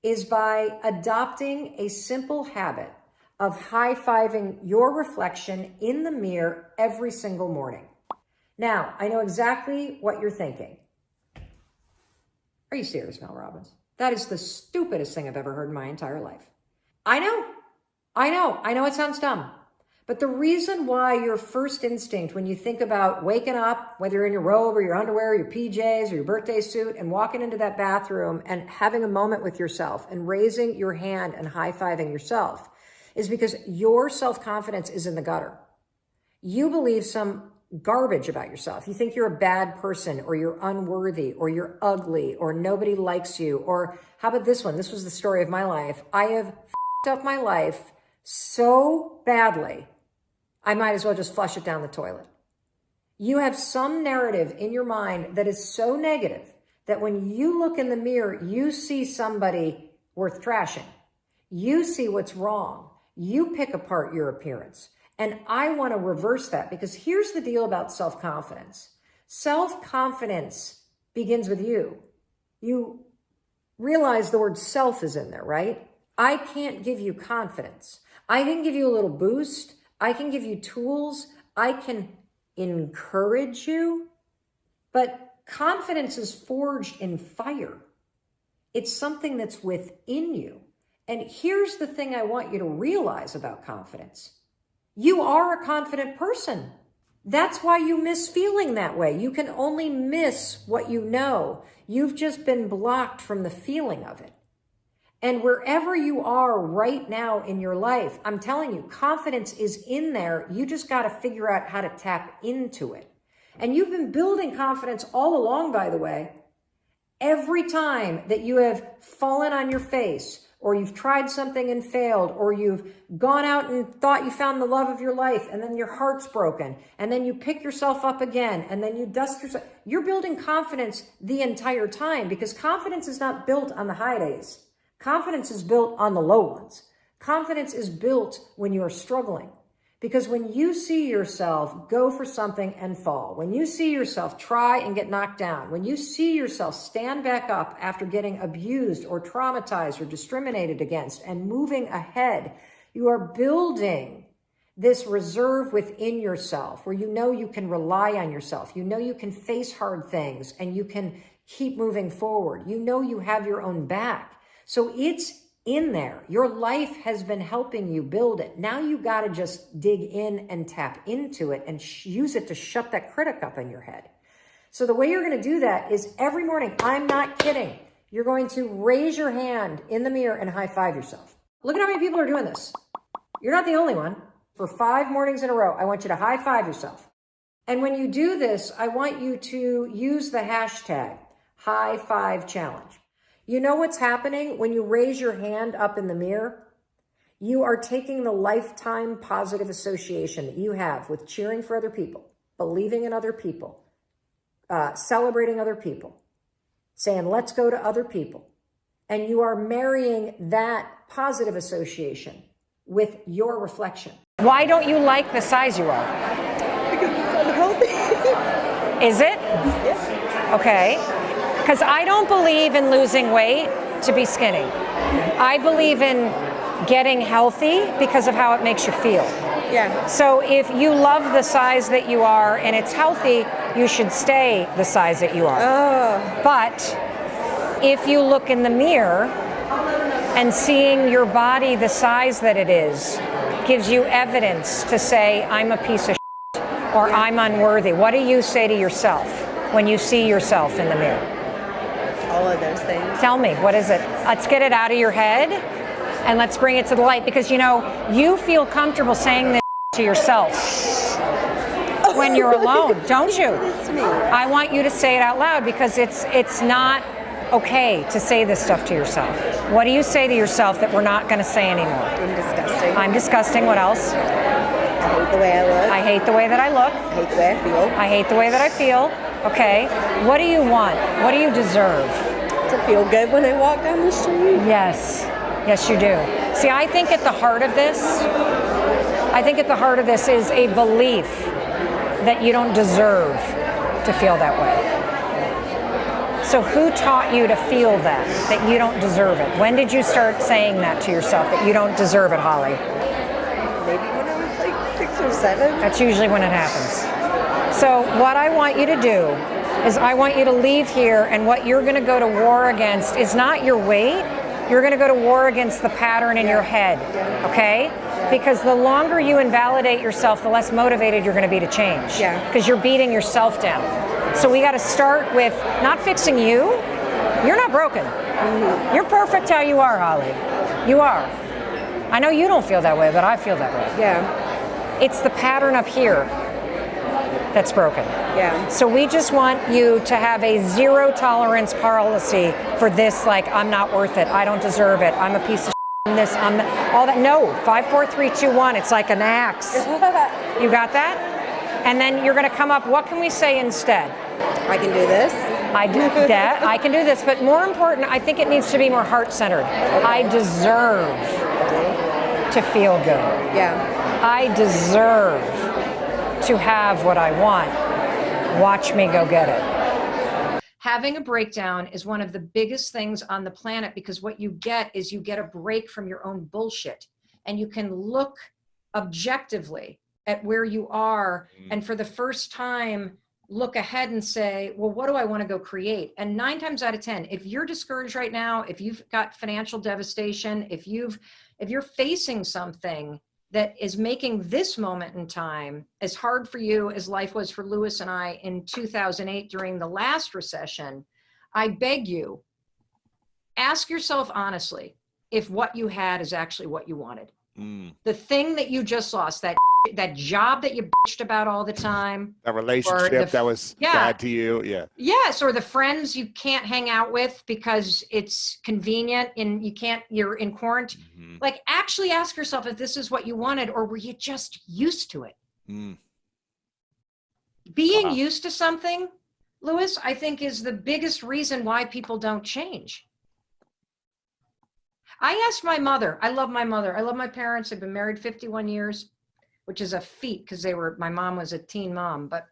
is by adopting a simple habit of high-fiving your reflection in the mirror every single morning. Now, I know exactly what you're thinking. Are you serious, Mel Robbins? That is the stupidest thing I've ever heard in my entire life. I know it sounds dumb. But the reason why your first instinct when you think about waking up, whether you're in your robe or your underwear, or your PJs or your birthday suit, and walking into that bathroom and having a moment with yourself and raising your hand and high-fiving yourself is because your self-confidence is in the gutter. You believe some garbage about yourself. You think you're a bad person, or you're unworthy, or you're ugly, or nobody likes you. Or how about this one? This was the story of my life. I have f***ed up my life so badly, I might as well just flush it down the toilet. You have some narrative in your mind that is so negative that when you look in the mirror, you see somebody worth trashing. You see what's wrong. You pick apart your appearance. And I want to reverse that, because here's the deal about self-confidence. Self-confidence begins with you. You realize the word self is in there, right? I can't give you confidence. I can give you a little boost. I can give you tools. I can encourage you. But confidence is forged in fire. It's something that's within you. And here's the thing I want you to realize about confidence. You are a confident person. That's why you miss feeling that way. You can only miss what you know. You've just been blocked from the feeling of it. And wherever you are right now in your life, I'm telling you, confidence is in there. You just got to figure out how to tap into it. And you've been building confidence all along, by the way. Every time that you have fallen on your face, or you've tried something and failed, or you've gone out and thought you found the love of your life, and then your heart's broken, and then you pick yourself up again, and then you dust yourself. You're building confidence the entire time, because confidence is not built on the high days. Confidence is built on the low ones. Confidence is built when you are struggling. Because when you see yourself go for something and fall, when you see yourself try and get knocked down, when you see yourself stand back up after getting abused or traumatized or discriminated against and moving ahead, you are building this reserve within yourself where you know you can rely on yourself. You know you can face hard things and you can keep moving forward. You know you have your own back. So it's in there. Your life has been helping you build it. Now you got to just dig in and tap into it and use it to shut that critic up in your head. So the way you're going to do that is every morning, I'm not kidding, you're going to raise your hand in the mirror and high five yourself. Look at how many people are doing this. You're not the only one. For 5 mornings in a row, I want you to high five yourself. And when you do this, I want you to use the hashtag high five challenge. You know what's happening when you raise your hand up in the mirror? You are taking the lifetime positive association that you have with cheering for other people believing in other people, celebrating other people, saying, let's go to other people. And you are marrying that positive association with your reflection. Why don't you like the size you are? Because it's unhealthy. Is it? Yeah. Okay. Because I don't believe in losing weight to be skinny. I believe in getting healthy because of how it makes you feel. Yeah. So if you love the size that you are and it's healthy, you should stay the size that you are. Oh. But if you look in the mirror and seeing your body the size that it is gives you evidence to say, I'm a piece of shit or I'm unworthy. What do you say to yourself when you see yourself in the mirror? All of those things. Tell me, what is it? Let's get it out of your head and let's bring it to the light, because you know, you feel comfortable saying this to yourself when you're alone, don't you? It's me. I want you to say it out loud, because it's not okay to say this stuff to yourself. What do you say to yourself that we're not going to say anymore? I'm disgusting. I'm disgusting. What else? I hate the way I look. I hate the way that I look. I hate the way I feel. I hate the way that I feel. Okay. What do you want? What do you deserve? To feel good when I walk down the street. Yes. Yes, you do. See, I think at the heart of this is a belief that you don't deserve to feel that way. So who taught you to feel that you don't deserve it? When did you start saying that to yourself, that you don't deserve it, Holly? Maybe when I was like 6 or 7. That's usually when it happens. So what I want you to do is I want you to leave here, and what you're going to go to war against is not your weight. You're going to go to war against the pattern in your head, okay? Because the longer you invalidate yourself, the less motivated you're going to be to change. Yeah. Because you're beating yourself down. So we got to start with not fixing you. You're not broken. You're perfect how you are, Holly. You are. I know you don't feel that way, but I feel that way. Yeah. It's the pattern up here that's broken. Yeah. So we just want you to have a zero tolerance policy for this, like, I'm not worth it, I don't deserve it, I'm a piece of shit, I'm this, I'm all that. No, 5, 4, 3, 2, 1, it's like an axe. You got that? And then you're gonna come up, what can we say instead? I can do this. I do that, I can do this, but more important, I think it needs to be more heart-centered. I deserve to feel good. Yeah. I deserve to have what I want. Watch me go get it. Having a breakdown is one of the biggest things on the planet, because what you get is you get a break from your own bullshit, and you can look objectively at where you are, and for the first time look ahead and say, well, what do I want to go create? And 9 times out of 10, if you're discouraged right now, if you've got financial devastation, if you're facing something that is making this moment in time as hard for you as life was for Lewis and I in 2008 during the last recession, I beg you, ask yourself honestly if what you had is actually what you wanted. The thing that you just lost, that job that you bitched about all the time, that relationship that was bad to you, yes, or the friends you can't hang out with because it's convenient and you're in quarantine. Like, actually ask yourself if this is what you wanted, or were you just used to it? Being used to something, Lewis, I think is the biggest reason why people don't change. I asked my mother, I love my mother, I love my parents, they've been married 51 years. Which is a feat, because my mom was a teen mom, but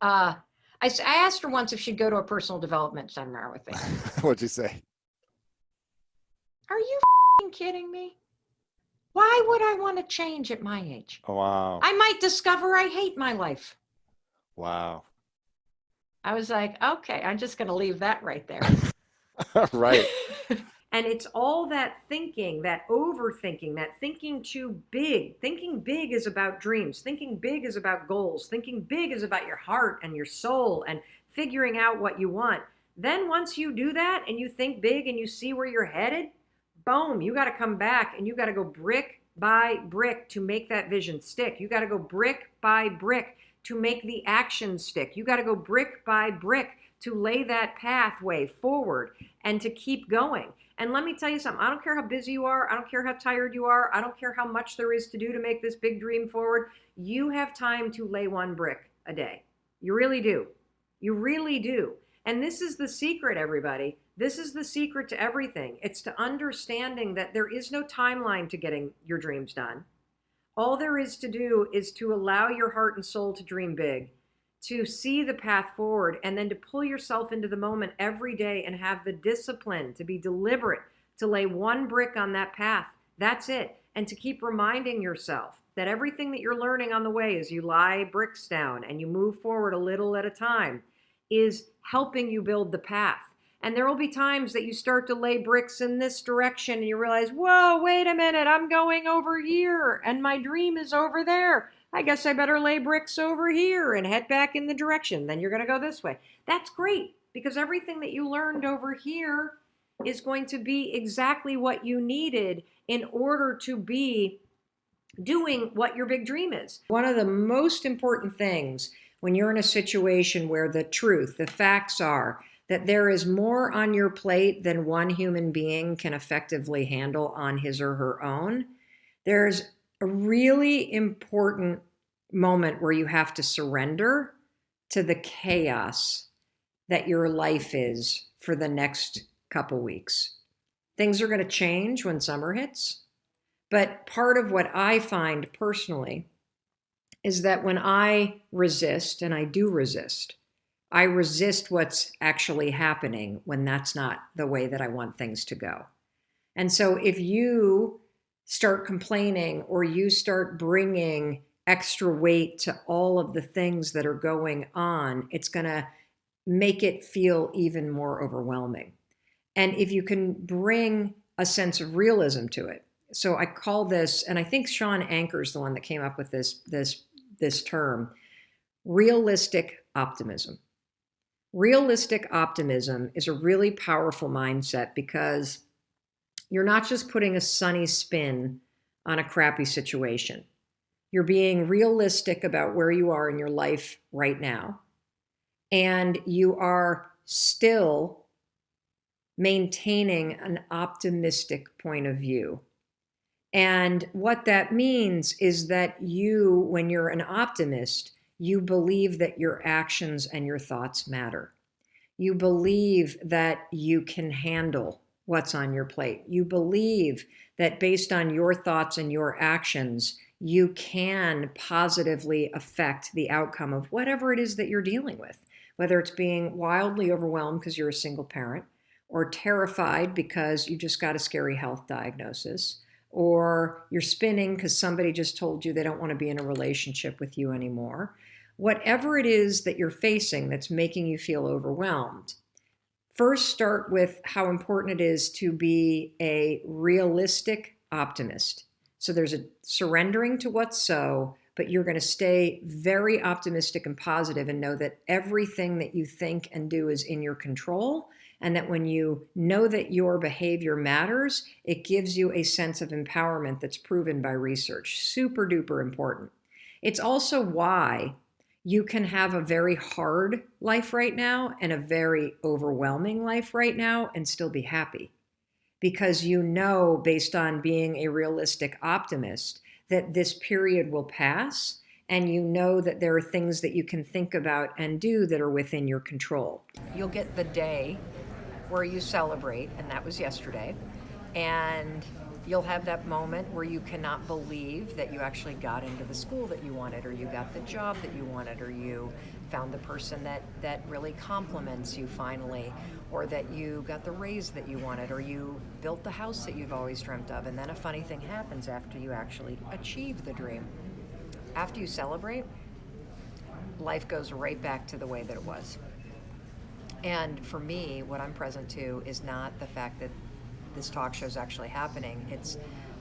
I asked her once if she'd go to a personal development seminar with me. What'd you say? Are you kidding me? Why would I want to change at my age? Oh, wow. I might discover I hate my life. Wow. I was like, okay, I'm just going to leave that right there. Right. And it's all that thinking, that overthinking, that thinking too big. Thinking big is about dreams. Thinking big is about goals. Thinking big is about your heart and your soul and figuring out what you want. Then once you do that and you think big and you see where you're headed, boom, you got to come back and you got to go brick by brick to make that vision stick. You got to go brick by brick to make the action stick. You got to go brick by brick to lay that pathway forward and to keep going. And let me tell you something, I don't care how busy you are, I don't care how tired you are, I don't care how much there is to do to make this big dream forward. You have time to lay one brick. a day. You really do. You really do. And this is the secret, everybody. This is the secret to everything. It's to understanding that there is no timeline to getting your dreams done. All there is to do is to allow your heart and soul to dream big, to see the path forward, and then to pull yourself into the moment every day and have the discipline to be deliberate, to lay one brick on that path. That's it. And to keep reminding yourself that everything that you're learning on the way as you lie bricks down and you move forward a little at a time is helping you build the path. And there will be times that you start to lay bricks in this direction and you realize, whoa, wait a minute, I'm going over here and my dream is over there. I guess I better lay bricks over here and head back in the direction. Then you're going to go this way. That's great, because everything that you learned over here is going to be exactly what you needed in order to be doing what your big dream is. One of the most important things when you're in a situation where the truth, the facts are that there is more on your plate than one human being can effectively handle on his or her own, there's a really important moment where you have to surrender to the chaos that your life is for the next couple weeks. Things are going to change when summer hits, but part of what I find personally is that when I resist, and I do resist, I resist what's actually happening when that's not the way that I want things to go. And so if you start complaining or you start bringing extra weight to all of the things that are going on, it's going to make it feel even more overwhelming. And if you can bring a sense of realism to it. So I call this, and I think Sean Anker's the one that came up with this term, realistic optimism. Realistic optimism is a really powerful mindset because you're not just putting a sunny spin on a crappy situation. You're being realistic about where you are in your life right now. And you are still maintaining an optimistic point of view. And what that means is that you, when you're an optimist, you believe that your actions and your thoughts matter. You believe that you can handle what's on your plate. You believe that based on your thoughts and your actions, you can positively affect the outcome of whatever it is that you're dealing with, whether it's being wildly overwhelmed because you're a single parent, or terrified because you just got a scary health diagnosis, or you're spinning because somebody just told you they don't want to be in a relationship with you anymore. Whatever it is that you're facing that's making you feel overwhelmed, first start with how important it is to be a realistic optimist. So there's a surrendering to what's so, but you're going to stay very optimistic and positive and know that everything that you think and do is in your control. And that when you know that your behavior matters, it gives you a sense of empowerment that's proven by research. Super duper important. It's also why you can have a very hard life right now and a very overwhelming life right now and still be happy. Because you know, based on being a realistic optimist, that this period will pass, and you know that there are things that you can think about and do that are within your control. You'll get the day where you celebrate, and that was yesterday, and you'll have that moment where you cannot believe that you actually got into the school that you wanted, or you got the job that you wanted, or you found the person that really compliments you finally, or that you got the raise that you wanted, or you built the house that you've always dreamt of. And then a funny thing happens after you actually achieve the dream. After you celebrate, life goes right back to the way that it was. And for me, what I'm present to is not the fact that this talk show is actually happening.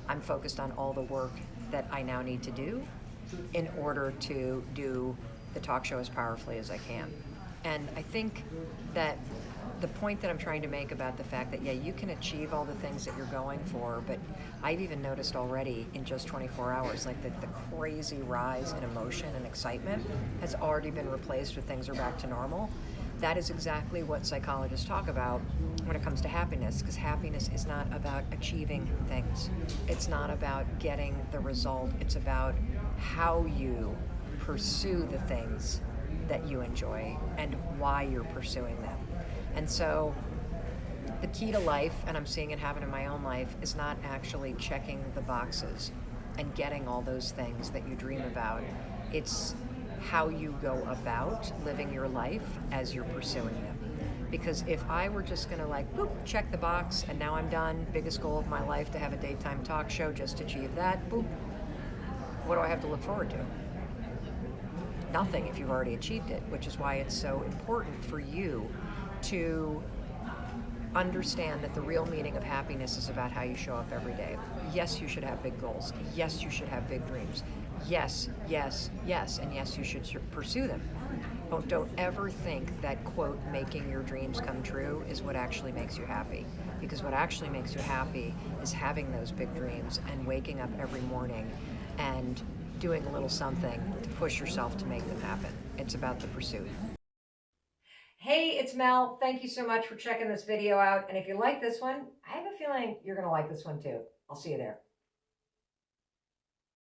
I'm focused on all the work that I now need to do in order to do the talk show as powerfully as I can. And I think that the point that I'm trying to make about the fact that, yeah, you can achieve all the things that you're going for, but I've even noticed already in just 24 hours, like the crazy rise in emotion and excitement has already been replaced with things are back to normal. That is exactly what psychologists talk about when it comes to happiness, because happiness is not about achieving things. It's not about getting the result. It's about how you pursue the things that you enjoy and why you're pursuing them. And so the key to life, and I'm seeing it happen in my own life, is not actually checking the boxes and getting all those things that you dream about. It's how you go about living your life as you're pursuing them. Because if I were just gonna like, boop, check the box and now I'm done, biggest goal of my life to have a daytime talk show, just achieve that, boop, what do I have to look forward to? Nothing if you've already achieved it, which is why it's so important for you to understand that the real meaning of happiness is about how you show up every day. Yes, you should have big goals. Yes, you should have big dreams. Yes, yes, yes, and yes, you should pursue them. But don't ever think that, quote, making your dreams come true is what actually makes you happy. Because what actually makes you happy is having those big dreams and waking up every morning and doing a little something to push yourself to make them happen. It's about the pursuit. Hey, it's Mel. Thank you so much for checking this video out. And if you like this one, I have a feeling you're going to like this one too. I'll see you there.